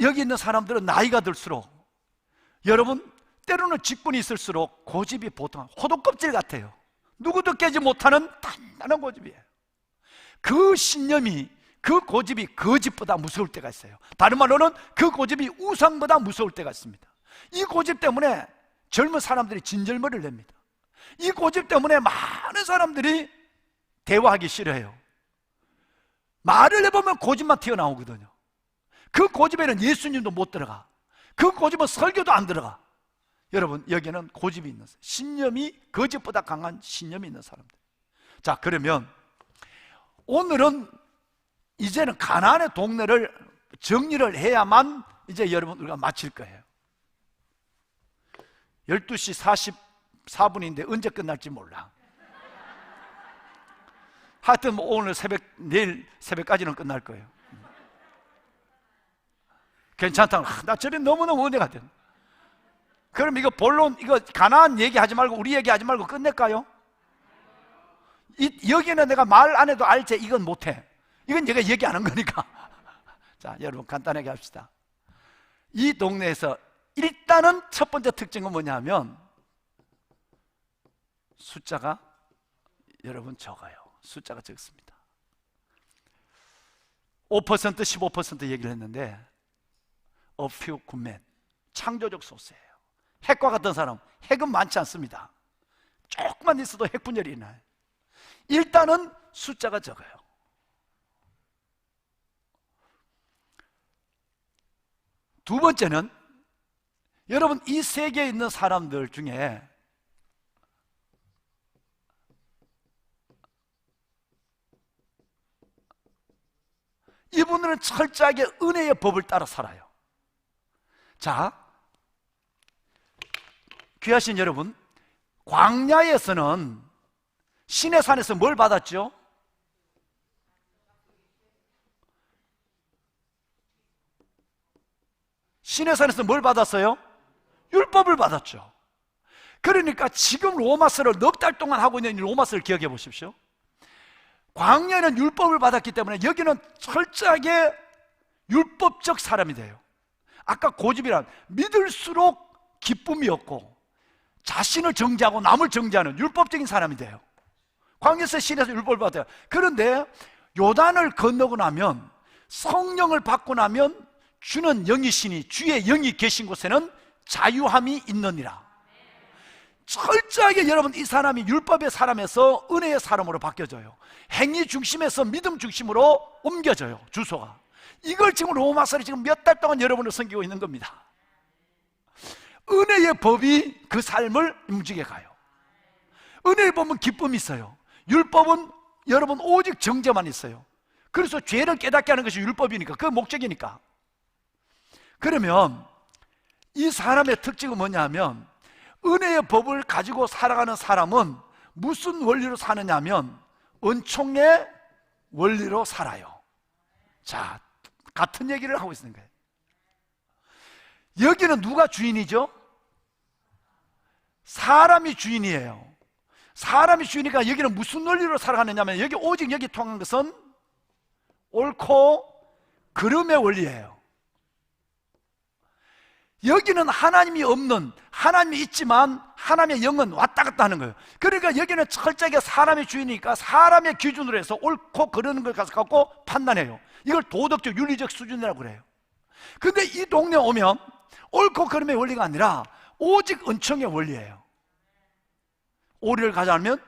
여기 있는 사람들은 나이가 들수록, 여러분 때로는 직분이 있을수록 고집이 보통 호두껍질 같아요. 누구도 깨지 못하는 단단한 고집이에요. 그 신념이, 그 고집이 거짓보다 무서울 때가 있어요. 다른 말로는 그 고집이 우상보다 무서울 때가 있습니다. 이 고집 때문에 젊은 사람들이 진절머리를 냅니다. 이 고집 때문에 많은 사람들이 대화하기 싫어해요. 말을 해보면 고집만 튀어나오거든요. 그 고집에는 예수님도 못 들어가. 그 고집은 설교도 안 들어가. 여러분, 여기는 고집이 있는 사람, 신념이 거짓보다 강한 신념이 있는 사람들. 자, 그러면 오늘은 이제는 가나안의 동네를 정리를 해야만 이제 여러분 우리가 마칠 거예요. 12시 44분인데 언제 끝날지 몰라. 하여튼 뭐 오늘 내일 새벽까지는 끝날 거예요. 괜찮다. 나 저래 너무너무 은혜가 돼. 그럼 이거 본론, 이거 가나안 얘기하지 말고 우리 얘기하지 말고 끝낼까요? 여기는 내가 말 안 해도 알지 이건 못해. 이건 내가 얘기 안 한 거니까. 자, 여러분 간단하게 합시다. 이 동네에서 일단은 첫 번째 특징은 뭐냐면 숫자가 여러분 적어요. 숫자가 적습니다. 5% 15% 얘기를 했는데 A few good men, 창조적 소수예요. 핵과 같은 사람, 핵은 많지 않습니다. 조금만 있어도 핵 분열이 일어나요. 일단은 숫자가 적어요. 두 번째는 여러분 이 세계에 있는 사람들 중에 이분들은 철저하게 은혜의 법을 따라 살아요. 자, 귀하신 여러분, 광야에서는 시내산에서 뭘 받았죠? 시내산에서 뭘 받았어요? 율법을 받았죠. 그러니까 지금 로마서를 넉 달 동안 하고 있는 로마서를 기억해 보십시오. 광야는 율법을 받았기 때문에 여기는 철저하게 율법적 사람이 돼요. 아까 고집이란 믿을수록 기쁨이 없고 자신을 정죄하고 남을 정죄하는 율법적인 사람이 돼요. 광야에서 신에서 율법을 받아요. 그런데 요단을 건너고 나면 성령을 받고 나면 주는 영이시니 주의 영이 계신 곳에는 자유함이 있느니라. 철저하게 여러분 이 사람이 율법의 사람에서 은혜의 사람으로 바뀌어져요. 행위 중심에서 믿음 중심으로 옮겨져요. 주소가. 이걸 지금 로마서를 지금 몇 달 동안 여러분을 섬기고 있는 겁니다. 은혜의 법이 그 삶을 움직여 가요. 은혜의 법은 기쁨이 있어요. 율법은 여러분 오직 정죄만 있어요. 그래서 죄를 깨닫게 하는 것이 율법이니까, 그 목적이니까. 그러면 이 사람의 특징은 뭐냐면 은혜의 법을 가지고 살아가는 사람은 무슨 원리로 사느냐 하면 은총의 원리로 살아요. 자, 같은 얘기를 하고 있는 거예요. 여기는 누가 주인이죠? 사람이 주인이에요. 사람이 주인이니까 여기는 무슨 원리로 살아가느냐 하면 여기 오직 여기 통한 것은 옳고 그름의 원리예요. 여기는 하나님이 없는, 하나님이 있지만 하나님의 영은 왔다 갔다 하는 거예요. 그러니까 여기는 철저하게 사람의 주인이니까 사람의 기준으로 해서 옳고 그르는 걸 갖고 판단해요. 이걸 도덕적 윤리적 수준이라고 그래요. 근데 이 동네에 오면 옳고 그름의 원리가 아니라 오직 은총의 원리예요. 오리를 가져가면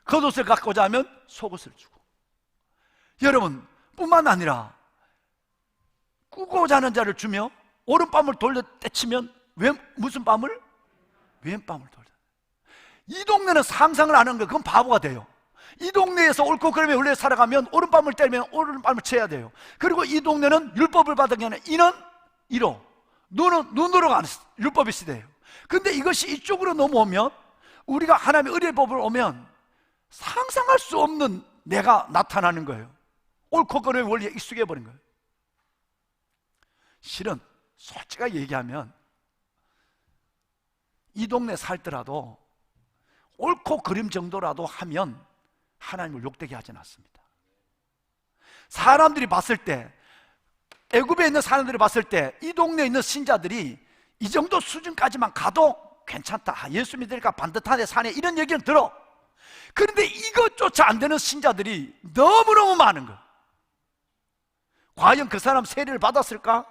겉옷을 갖고자 하면 속옷을 주고, 여러분 뿐만 아니라 꾸고자 하는 자를 주며 오른밤을 돌려 떼치면 무슨 밤을? 왼밤을 돌려. 이 동네는 상상을 안 하는 거예요. 그건 바보가 돼요. 이 동네에서 옳고 그름의 원리에 살아가면 오른밤을 때리면 오른밤을 쳐야 돼요. 그리고 이 동네는 율법을 받은 게 아니라 이는 이로, 눈은 눈으로 가는 율법의 시대예요. 근데 이것이 이쪽으로 넘어오면, 우리가 하나님의 의리의 법을 오면 상상할 수 없는 내가 나타나는 거예요. 옳고 그름의 원리에 익숙해 버린 거예요. 실은 솔직하게 얘기하면 이 동네 살더라도 옳고 그름 정도라도 하면 하나님을 욕되게 하진 않습니다. 사람들이 봤을 때, 애굽에 있는 사람들이 봤을 때 이 동네에 있는 신자들이 이 정도 수준까지만 가도 괜찮다, 예수 믿으니까 반듯하네 사네, 이런 얘기는 들어. 그런데 이것조차 안 되는 신자들이 너무너무 많은 거예요. 과연 그 사람 세례를 받았을까?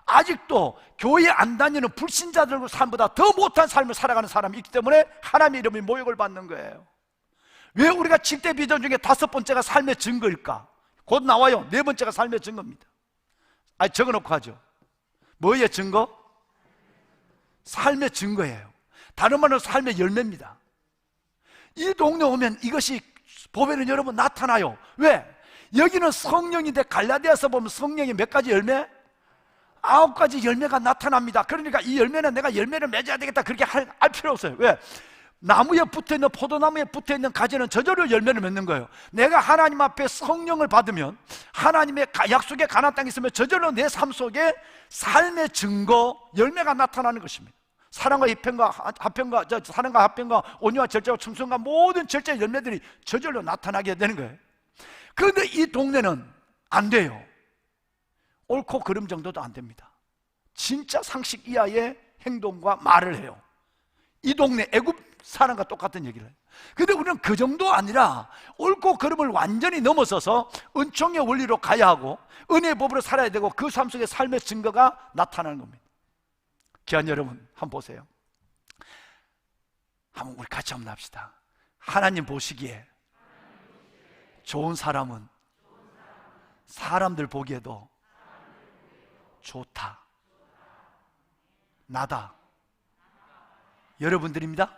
아직도 교회 안 다니는 불신자들과 삶보다 더 못한 삶을 살아가는 사람이 있기 때문에 하나님의 이름이 모욕을 받는 거예요. 왜 우리가 7대 비전 중에 5번째가 삶의 증거일까? 곧 나와요. 4번째가 삶의 증거입니다. 아니, 적어놓고 하죠. 뭐의 증거? 삶의 증거예요. 다른 말로 삶의 열매입니다. 이 동네 오면 이것이 보면은 여러분 나타나요. 왜? 여기는 성령인데 갈라디아서 보면 성령이 몇 가지 열매? 9가지 열매가 나타납니다. 그러니까 이 열매는 내가 열매를 맺어야 되겠다 그렇게 할 필요 없어요. 왜? 나무에 붙어있는 포도나무에 붙어있는 가지는 저절로 열매를 맺는 거예요. 내가 하나님 앞에 성령을 받으면, 하나님의 약속의 가나안 땅에 있으면 저절로 내 삶 속에 삶의 증거, 열매가 나타나는 것입니다. 사랑과 합평과 사랑과 합평과 온유와 절제와 충성과 모든 절제 열매들이 저절로 나타나게 되는 거예요. 그런데 이 동네는 안 돼요. 옳고 그름 정도도 안 됩니다. 진짜 상식 이하의 행동과 말을 해요. 이 동네 애굽 사람과 똑같은 얘기를 해요. 근데 우리는 그 정도 아니라 옳고 그름을 완전히 넘어서서 은총의 원리로 가야 하고 은혜의 법으로 살아야 되고 그 삶 속에 삶의 증거가 나타나는 겁니다. 귀한 여러분, 한번 보세요. 한번 우리 같이 한번 합시다. 하나님 보시기에 좋은 사람은 사람들 보기에도 좋다. 나다. 여러분들입니다.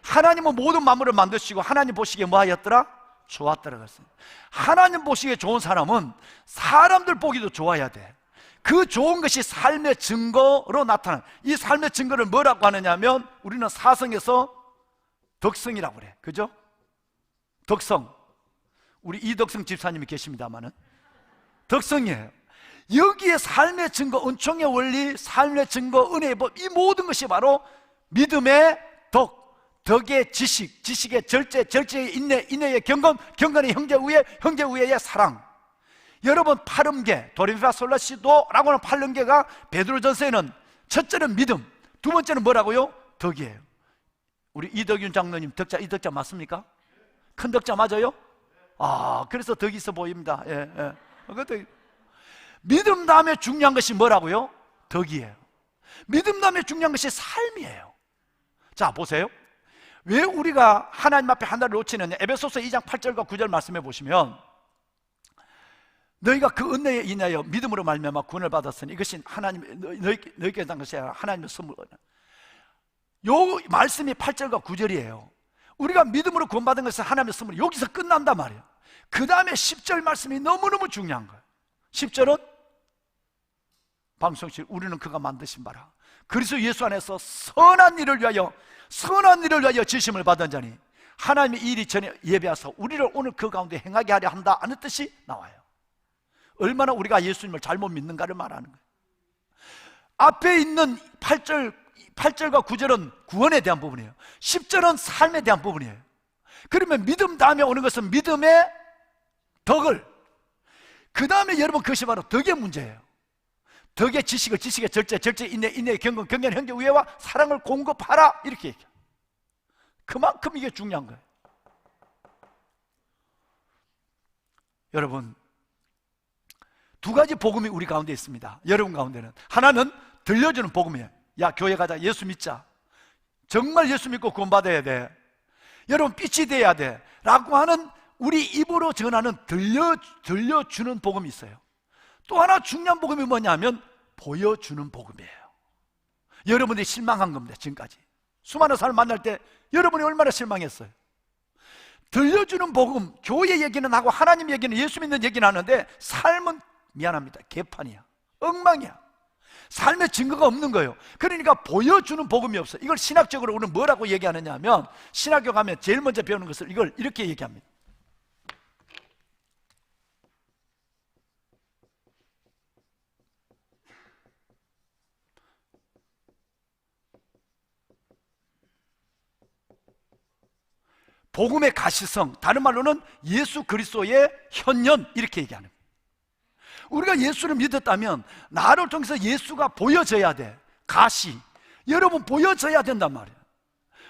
하나님은 모든 만물을 만드시고 하나님 보시기에 뭐 하였더라? 좋았더라 그랬어요. 하나님 보시기에 좋은 사람은 사람들 보기도 좋아야 돼. 그 좋은 것이 삶의 증거로 나타나는, 이 삶의 증거를 뭐라고 하느냐 하면 우리는 사성에서 덕성이라고 그래. 그죠? 덕성. 우리 이덕성 집사님이 계십니다마는 덕성이에요. 여기에 삶의 증거, 은총의 원리, 삶의 증거, 은혜의 법, 이 모든 것이 바로 믿음의 덕, 덕의 지식, 지식의 절제, 절제의 인내, 인내의 경건, 경건의 형제 우애, 형제 우애의 사랑. 여러분, 8음계, 도레미파솔라시도라고 하는 8음계가 베드로전서에는 첫째는 믿음, 두 번째는 뭐라고요? 덕이에요. 우리 이덕윤 장로님 덕자, 이 덕자 맞습니까? 큰 덕자 맞아요? 아, 그래서 덕이 있어 보입니다. 예, 예. 그것도 믿음 다음에 중요한 것이 뭐라고요? 덕이에요. 믿음 다음에 중요한 것이 삶이에요. 자, 보세요. 왜 우리가 하나님 앞에 하나를 놓치느냐? 에베소서 2장 8절과 9절 말씀해 보시면 너희가 그 은혜에 인하여 믿음으로 말미암아 구원을 받았으니 이것이 너희께 난 것이 아니라 하나님의 선물. 요 말씀이 8절과 9절이에요. 우리가 믿음으로 구원받은 것은 하나님의 선물. 여기서 끝난단 말이에요. 그 다음에 10절 말씀이 너무너무 중요한 거예요. 10절은 방송실 우리는 그가 만드신 바라 그리스도 예수 안에서 선한 일을 위하여 지심을 받은 자니 하나님의 일이 전에 예배하사 우리를 오늘 그 가운데 행하게 하려 한다 하는 뜻이 나와요. 얼마나 우리가 예수님을 잘못 믿는가를 말하는 거예요. 앞에 있는 8절과 9절은 구원에 대한 부분이에요. 10절은 삶에 대한 부분이에요. 그러면 믿음 다음에 오는 것은 믿음의 덕을, 그 다음에 여러분 그것이 바로 덕의 문제예요. 덕의 지식을, 지식의 절제, 절제의 인내, 인내의 경건, 경건의 형제 우애와 사랑을 공급하라 이렇게 얘기해요. 그만큼 이게 중요한 거예요. 여러분, 두 가지 복음이 우리 가운데 있습니다. 여러분 가운데는 하나는 들려주는 복음이에요. 야, 교회 가자, 예수 믿자, 정말 예수 믿고 구원받아야 돼, 여러분 빛이 돼야 돼 라고 하는 우리 입으로 전하는 들려주는 복음이 있어요. 또 하나 중요한 복음이 뭐냐면 보여주는 복음이에요. 여러분들이 실망한 겁니다. 지금까지 수많은 사람을 만날 때 여러분이 얼마나 실망했어요. 들려주는 복음, 교회 얘기는 하고 하나님 얘기는, 예수 믿는 얘기는 하는데 삶은 미안합니다, 개판이야, 엉망이야. 삶의 증거가 없는 거예요. 그러니까 보여주는 복음이 없어. 이걸 신학적으로 우리는 뭐라고 얘기하느냐 하면, 신학교 가면 제일 먼저 배우는 것을 이걸 이렇게 얘기합니다. 복음의 가시성, 다른 말로는 예수 그리스도의 현현, 이렇게 얘기하는 거예요. 우리가 예수를 믿었다면 나를 통해서 예수가 보여져야 돼. 가시, 여러분 보여져야 된단 말이에요.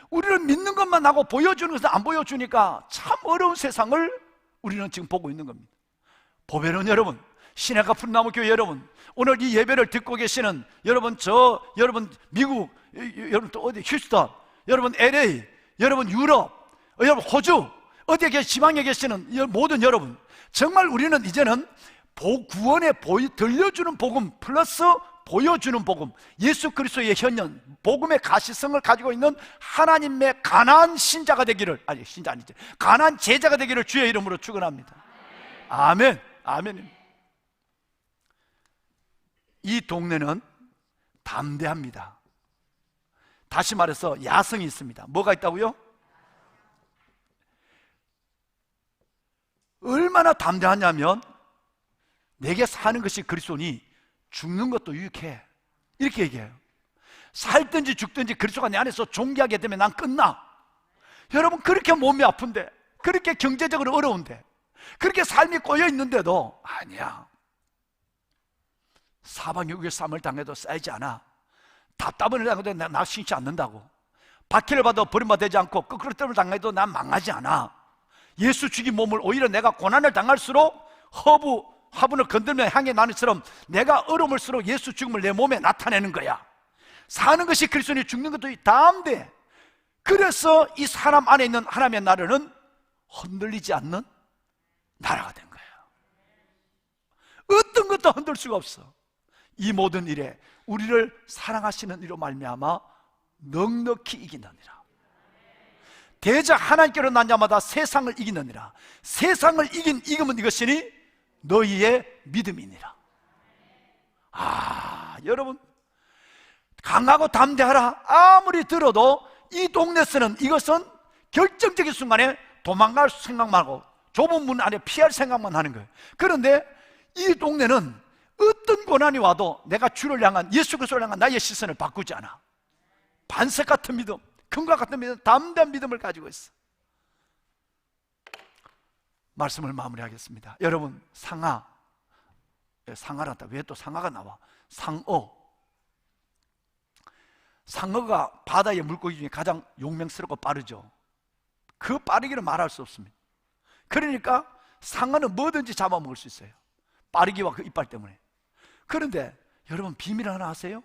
우리를 믿는 것만 하고 보여주는 것은 안 보여주니까 참 어려운 세상을 우리는 지금 보고 있는 겁니다. 보배는 여러분, 신약과 푸른나무교회 여러분, 오늘 이 예배를 듣고 계시는 여러분, 여러분 미국, 여러분 또 어디, 휴스턴, 여러분 LA, 여러분 유럽, 여러분 호주, 어디에 지방에 계시는 모든 여러분, 정말 우리는 이제는 구원에 들려주는 복음 플러스 보여주는 복음, 예수 그리스도의 현현, 복음의 가시성을 가지고 있는 하나님의 가난한 신자가 되기를, 아니 신자 아니지, 가난한 제자가 되기를 주의 이름으로 축원합니다. 아멘. 아멘. 이 동네는 담대합니다. 다시 말해서 야성이 있습니다. 뭐가 있다고요? 얼마나 담대하냐면 내게 사는 것이 그리스도니 죽는 것도 유익해, 이렇게 얘기해요. 살든지 죽든지 그리스도가 내 안에서 존귀하게 되면 난 끝나. 여러분, 그렇게 몸이 아픈데, 그렇게 경제적으로 어려운데, 그렇게 삶이 꼬여 있는데도 아니야, 사방육의 싸움을 당해도 쌓이지 않아. 답답을 당해도 나 신지 않는다고. 박해를 받아 버림받지 않고 거꾸로 뜸을 당해도 난 망하지 않아. 예수 죽인 몸을 오히려 내가 고난을 당할수록 화분을 건들면 향해 나는처럼 내가 어려울수록 예수 죽음을 내 몸에 나타내는 거야. 사는 것이 그리스도니 죽는 것도 담대. 그래서 이 사람 안에 있는 하나님의 나라는 흔들리지 않는 나라가 된 거예요. 어떤 것도 흔들 수가 없어. 이 모든 일에 우리를 사랑하시는 이로 말미암아 넉넉히 이기느니라. 대적 하나님께로 난 자마다 세상을 이기느니라. 세상을 이기면 이것이니 너희의 믿음이니라. 여러분, 강하고 담대하라 아무리 들어도 이 동네에서는 이것은 결정적인 순간에 도망갈 생각만 하고 좁은 문 안에 피할 생각만 하는 거예요. 그런데 이 동네는 어떤 고난이 와도 내가 주를 향한, 예수 그리스도를 향한 나의 시선을 바꾸지 않아. 반석 같은 믿음, 금과 같은 믿음, 담대한 믿음을 가지고 있어. 말씀을 마무리하겠습니다. 여러분, 상하란다. 왜 또 상하가 나와? 상어가 바다의 물고기 중에 가장 용맹스럽고 빠르죠. 그 빠르기를 말할 수 없습니다. 그러니까 상어는 뭐든지 잡아먹을 수 있어요. 빠르기와 그 이빨 때문에. 그런데 여러분, 비밀 하나 아세요?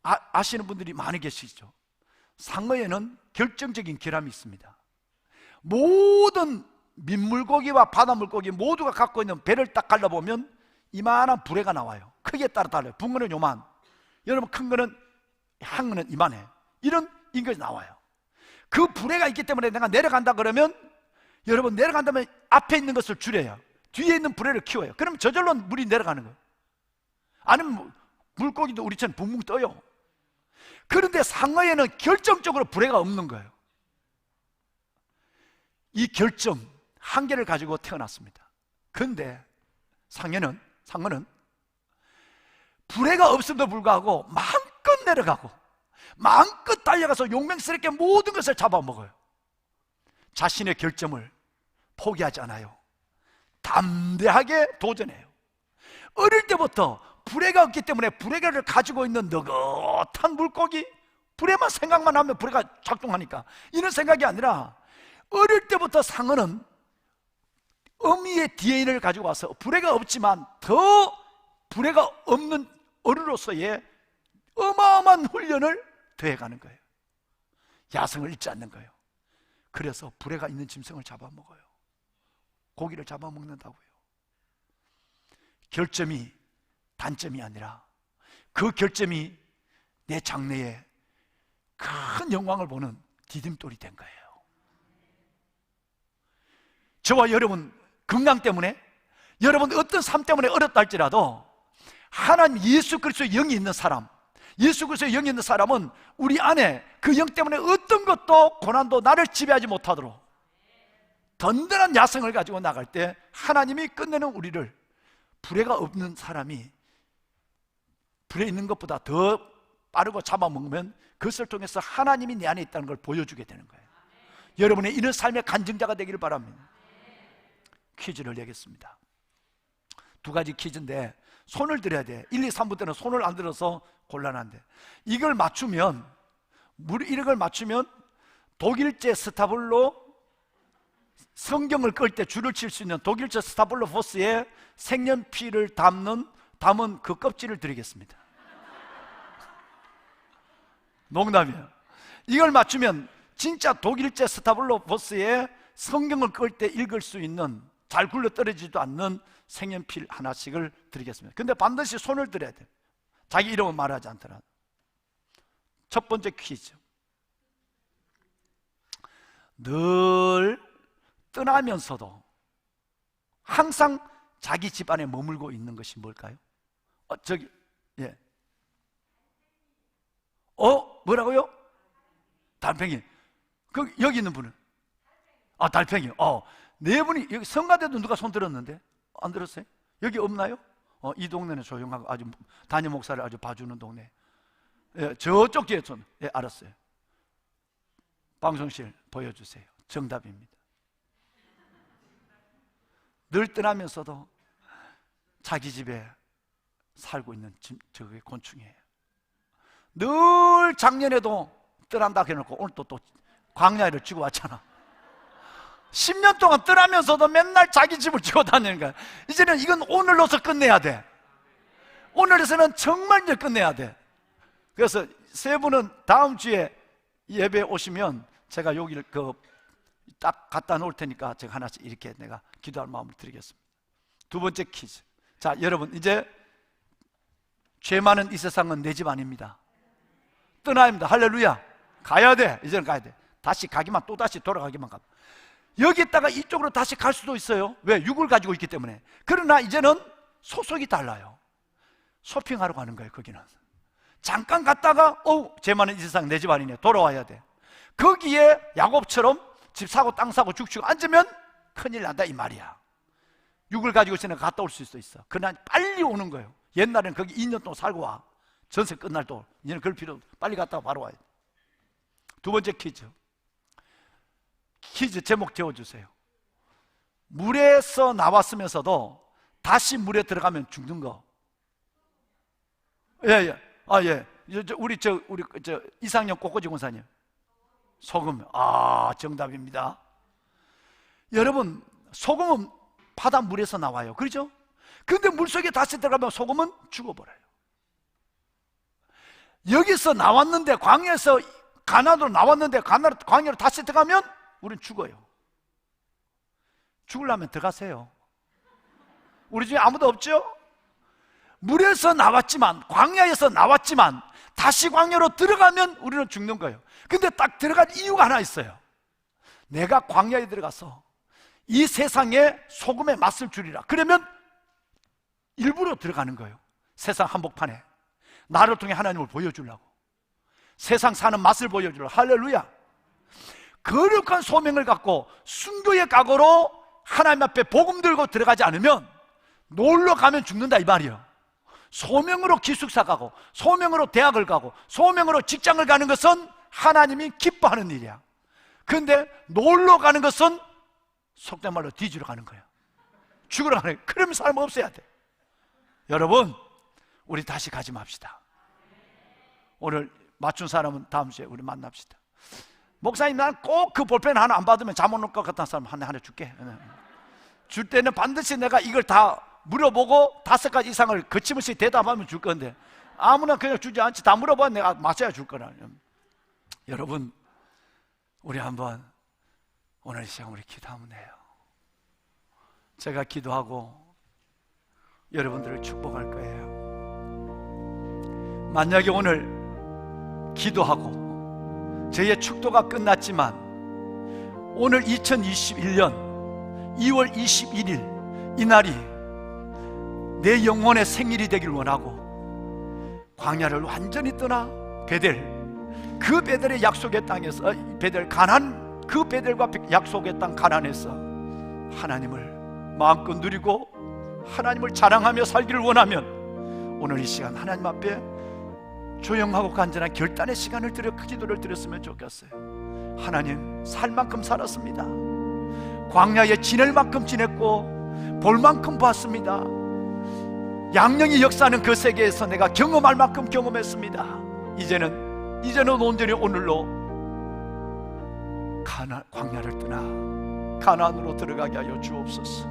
아시는 분들이 많이 계시죠. 상어에는 결정적인 결함이 있습니다. 모든 민물고기와 바다물고기 모두가 갖고 있는 배를 딱 갈라보면 이만한 부레가 나와요. 크기에 따라 달라요. 붕어는 요만, 여러분 큰 거는, 향어는 이만해. 이런 인것이 나와요. 그 부레가 있기 때문에 내가 내려간다 그러면, 여러분, 내려간다면 앞에 있는 것을 줄여요. 뒤에 있는 부레를 키워요. 그럼 저절로 물이 내려가는 거예요. 아니면 물고기도 우리처럼 붕붕 떠요. 그런데 상어에는 결정적으로 부레가 없는 거예요. 이 결점, 한계를 가지고 태어났습니다. 그런데 상어는 부레가 없음에도 불구하고 마음껏 내려가고 마음껏 달려가서 용맹스럽게 모든 것을 잡아먹어요. 자신의 결점을 포기하지 않아요. 담대하게 도전해요. 어릴 때부터 부레가 없기 때문에 부레를 가지고 있는 느긋한 물고기, 부레만 생각만 하면 부레가 작동하니까, 이런 생각이 아니라 어릴 때부터 상어는 어미의 DNA를 가지고 와서 부레가 없지만 더 부레가 없는 어른으로서의 어마어마한 훈련을 더해가는 거예요. 야성을 잃지 않는 거예요. 그래서 부레가 있는 짐승을 잡아먹어요. 고기를 잡아먹는다고요. 결점이 단점이 아니라 그 결점이 내 장래에 큰 영광을 보는 디딤돌이 된 거예요. 저와 여러분 건강 때문에, 여러분 어떤 삶 때문에 어렵다 할지라도 하나님 예수 그리스도의 영이 있는 사람, 예수 그리스도의 영이 있는 사람은 우리 안에 그 영 때문에 어떤 것도 고난도 나를 지배하지 못하도록 든든한 야성을 가지고 나갈 때 하나님이 끝내는 우리를, 부레가 없는 사람이 부레 있는 것보다 더 빠르고 잡아먹으면 그것을 통해서 하나님이 내 안에 있다는 걸 보여주게 되는 거예요. 여러분의 이런 삶의 간증자가 되기를 바랍니다. 퀴즈를 내겠습니다. 두 가지 퀴즈인데 손을 들어야 돼. 1, 2, 3부 때는 손을 안 들어서 곤란한데, 이걸 맞추면 독일제 스타블로, 성경을 끌 때 줄을 칠 수 있는 독일제 스타블로 포스에 색연필을 담은 그 껍질을 드리겠습니다. 농담이에요. 이걸 맞추면 진짜 독일제 스타블로 포스에 성경을 끌 때 읽을 수 있는, 잘 굴러 떨어지지도 않는 색연필 하나씩을 드리겠습니다. 근데 반드시 손을 들어야 돼요. 자기 이름은 말하지 않더라도. 첫 번째 퀴즈. 늘 떠나면서도 항상 자기 집안에 머물고 있는 것이 뭘까요? 뭐라고요? 달팽이. 여기 있는 분은? 달팽이. 네 분이. 여기 성가대도 누가 손 들었는데? 안 들었어요? 여기 없나요? 이 동네는 조용하고 아주 담임 목사를 아주 봐주는 동네. 예, 저쪽 뒤에 손. 예, 알았어요. 방송실 보여주세요. 정답입니다. 늘 떠나면서도 자기 집에 살고 있는 저게 곤충이에요. 늘 작년에도 떠난다 해놓고 오늘 또 광야를 쥐고 왔잖아. 10년 동안 떠나면서도 맨날 자기 집을 쥐고 다니는 거야. 이제는 이건 오늘로서 끝내야 돼. 오늘에서는 정말 이제 끝내야 돼. 그래서 세 분은 다음 주에 예배 오시면 제가 여기를 딱 갖다 놓을 테니까 제가 하나씩 이렇게 내가 기도할 마음을 드리겠습니다. 두 번째 퀴즈. 자, 여러분, 이제 죄 많은 이 세상은 내 집 아닙니다. 떠나야 합니다. 할렐루야. 가야 돼. 이제는 가야 돼. 다시 가기만, 또 다시 돌아가기만 가. 여기에다가 이쪽으로 다시 갈 수도 있어요. 왜? 육을 가지고 있기 때문에. 그러나 이제는 소속이 달라요. 쇼핑하러 가는 거예요. 거기는 잠깐 갔다가 죄 많은 이 세상 내 집 아니네. 돌아와야 돼. 거기에 야곱처럼 집 사고 땅 사고 죽치고 앉으면 큰일 난다 이 말이야. 육을 가지고 있으면 갔다 올 수도 있어. 그러나 빨리 오는 거예요. 옛날에는 거기 2년 동안 살고 와. 전세 끝날 또. 이제는 그럴 필요 없어. 빨리 갔다가 바로 와야 돼. 두 번째 퀴즈. 퀴즈 제목 지어주세요. 물에서 나왔으면서도 다시 물에 들어가면 죽는 거. 예. 우리 이상영 꽃꽂이 권사님. 소금. 정답입니다. 여러분, 소금은 바닷물에서 나와요. 그렇죠? 근데 물속에 다시 들어가면 소금은 죽어버려요. 여기서 나왔는데, 광야에서 가나안으로 나왔는데 광야로 다시 들어가면 우리는 죽어요. 죽으려면 들어가세요. 우리 중에 아무도 없죠? 물에서 나왔지만, 광야에서 나왔지만 다시 광야로 들어가면 우리는 죽는 거예요. 근데 딱 들어갈 이유가 하나 있어요. 내가 광야에 들어가서 이 세상에 소금의 맛을 주리라. 그러면 일부러 들어가는 거예요. 세상 한복판에 나를 통해 하나님을 보여주려고, 세상 사는 맛을 보여주려고. 할렐루야. 거룩한 소명을 갖고 순교의 각오로 하나님 앞에 복음 들고 들어가지 않으면 놀러 가면 죽는다 이 말이에요. 소명으로 기숙사 가고, 소명으로 대학을 가고, 소명으로 직장을 가는 것은 하나님이 기뻐하는 일이야. 그런데 놀러 가는 것은 속된 말로 뒤지러 가는 거야. 죽으러 가는 거야. 그러면 삶 없어야 돼. 여러분, 우리 다시 가지 맙시다. 오늘 맞춘 사람은 다음 주에 우리 만납시다. 목사님, 난 꼭 그 볼펜 하나 안 받으면 잠 못 올 것 같다는 사람 하나 줄게. 줄 때는 반드시 내가 이걸 다 물어보고 5가지 이상을 거침없이 대답하면 줄 건데, 아무나 그냥 주지 않지. 다 물어봐 내가 맞춰야 줄 거라. 여러분, 우리 한번 오늘 이 시간 우리 기도하면 돼요. 제가 기도하고 여러분들을 축복할 거예요. 만약에 오늘 기도하고 저희의 축도가 끝났지만 오늘 2021년 2월 21일 이날이 내 영혼의 생일이 되길 원하고, 광야를 완전히 떠나 그 베델의 약속의 땅에서, 그 베델과 약속의 땅 가나안에서 하나님을 마음껏 누리고 하나님을 자랑하며 살기를 원하면 오늘 이 시간 하나님 앞에 조용하고 간절한 결단의 시간을 드려 기도를 드렸으면 좋겠어요. 하나님, 살 만큼 살았습니다. 광야에 지낼 만큼 지냈고 볼 만큼 봤습니다. 양령이 역사하는 그 세계에서 내가 경험할 만큼 경험했습니다. 이제는 온전히 오늘로 광야를 떠나 가나안으로 들어가게 하여 주옵소서.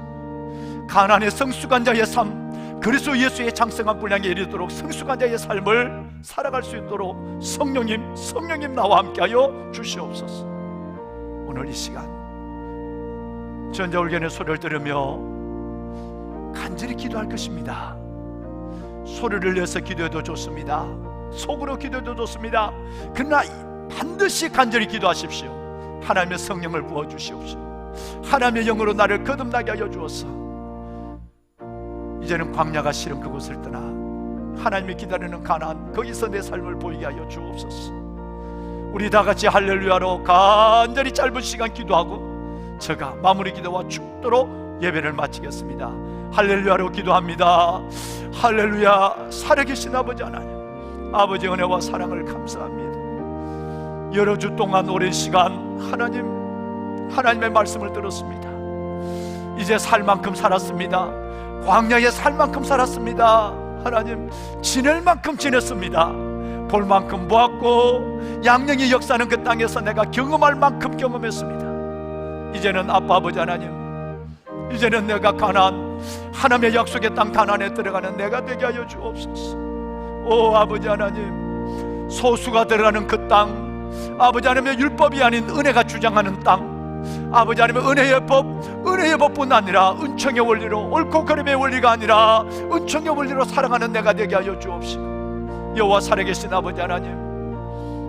가나안의 성숙한 자의 삶, 그리스도 예수의 장성한 분량에 이르도록 성숙한 자의 삶을 살아갈 수 있도록 성령님 나와 함께 하여 주시옵소서. 오늘 이 시간 전자울견의 소리를 들으며 간절히 기도할 것입니다. 소리를 내서 기도해도 좋습니다. 속으로 기도해도 좋습니다. 그러나 반드시 간절히 기도하십시오. 하나님의 성령을 부어주시옵시오. 하나님의 영으로 나를 거듭나게 하여 주옵소서. 이제는 광야가 싫은 그곳을 떠나 하나님이 기다리는 가나안, 거기서 내 삶을 보이게 하여 주옵소서. 우리 다 같이 할렐루야로 간절히 짧은 시간 기도하고 제가 마무리 기도와 축도로 예배를 마치겠습니다. 할렐루야로 기도합니다. 할렐루야. 살아계신 아버지 하나님, 아버지 은혜와 사랑을 감사합니다. 여러 주 동안 오랜 시간 하나님의 말씀을 들었습니다. 이제 살 만큼 살았습니다. 광야에 살 만큼 살았습니다. 하나님, 지낼 만큼 지냈습니다. 볼 만큼 보았고 양령이 역사하는 그 땅에서 내가 경험할 만큼 경험했습니다. 이제는 아빠 아버지 하나님, 이제는 내가 가나안, 하나님의 약속의 땅 가나안에 들어가는 내가 되게 하여 주옵소서. 오 아버지 하나님, 소수가 들어가는 그 땅, 아버지 하나님의 율법이 아닌 은혜가 주장하는 땅, 아버지 하나님의 은혜의 법뿐 아니라 은총의 원리로, 옳고 그름의 원리가 아니라 은총의 원리로 사랑하는 내가 되게 하여 주옵시고, 여호와 살아계신 아버지 하나님,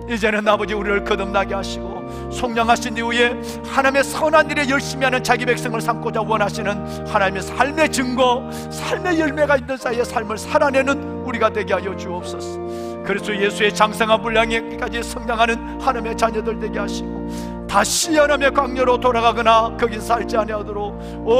이제는 아버지 우리를 거듭나게 하시고 속량하신 이후에 하나님의 선한 일에 열심히 하는 자기 백성을 삼고자 원하시는 하나님의 삶의 증거, 삶의 열매가 있는 사이의 삶을 살아내는 우리가 되게 하여 주옵소서. 그래서 예수의 장성한 분량에까지 성장하는 하나님의 자녀들 되게 하시고, 다시 하나님의 광야로 돌아가거나 거기 살지 아니하도록 오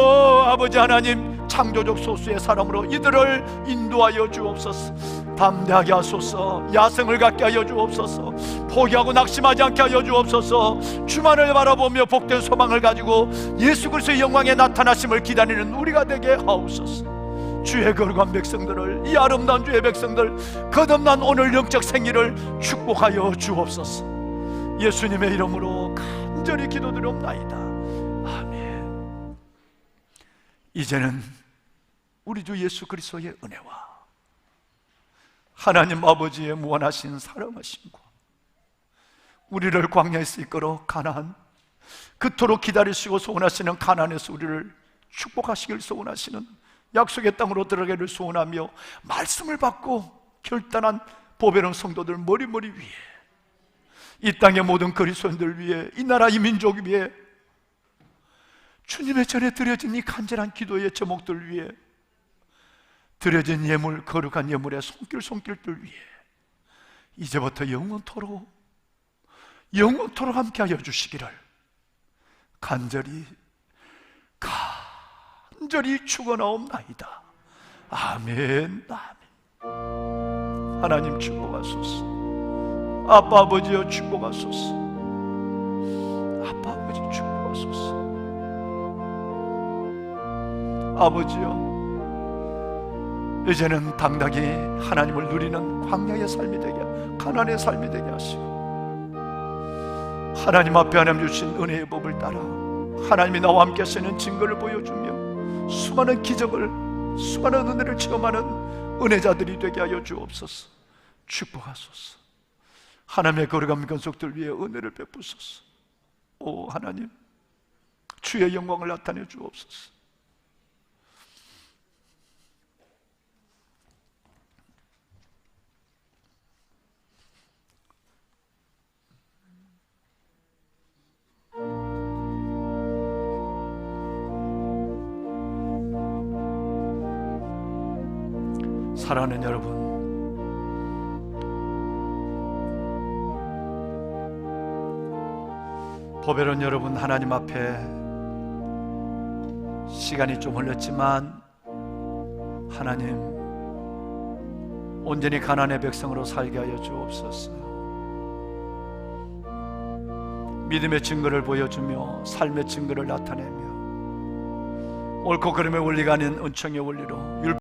아버지 하나님, 창조적 소수의 사람으로 이들을 인도하여 주옵소서. 담대하게 하소서. 야성을 갖게 하여 주옵소서. 포기하고 낙심하지 않게 하여 주옵소서. 주만을 바라보며 복된 소망을 가지고 예수 그리스도의 영광에 나타나심을 기다리는 우리가 되게 하옵소서. 주의 거룩한 백성들을, 이 아름다운 주의 백성들, 거듭난 오늘 영적 생일을 축복하여 주옵소서. 예수님의 이름으로 간절히 기도드리옵나이다. 아멘. 이제는 우리 주 예수 그리스도의 은혜와 하나님 아버지의 무한하신 사랑하심과 우리를 광야에서 이끌어 가나안, 그토록 기다리시고 소원하시는 가나안에서 우리를 축복하시길 소원하시는 약속의 땅으로 들어가기를 소원하며 말씀을 받고 결단한 보배로운 성도들 머리머리 위에, 이 땅의 모든 그리스도인들 위해, 이 나라 이 민족 위에, 주님의 전에 드려진 이 간절한 기도의 제목들 위에, 드려진 예물, 거룩한 예물의 손길들 위에 이제부터 영원토록 함께하여 주시기를 간절히 축원하옵나이다. 아멘. 아멘. 하나님 축복하소서. 아빠 아버지여 축복하소서. 아빠 아버지 축복하소서. 아버지여, 이제는 당당히 하나님을 누리는 광야의 삶이 되게, 가나안의 삶이 되게 하시고, 하나님 앞에 하나님 주신 은혜의 법을 따라 하나님이 나와 함께 하시는 증거를 보여주며 수많은 기적을, 수많은 은혜를 체험하는 은혜자들이 되게 하여 주옵소서. 축복하소서. 하나님의 거룩한 권속들 위해 은혜를 베푸소서. 오 하나님, 주의 영광을 나타내 주옵소서. 사랑하는 여러분, 보배로운 여러분, 하나님 앞에 시간이 좀 흘렀지만 하나님 온전히 가나안의 백성으로 살게 하여 주옵소서. 믿음의 증거를 보여주며 삶의 증거를 나타내며 옳고 그름의 원리가 아닌 은총의 원리로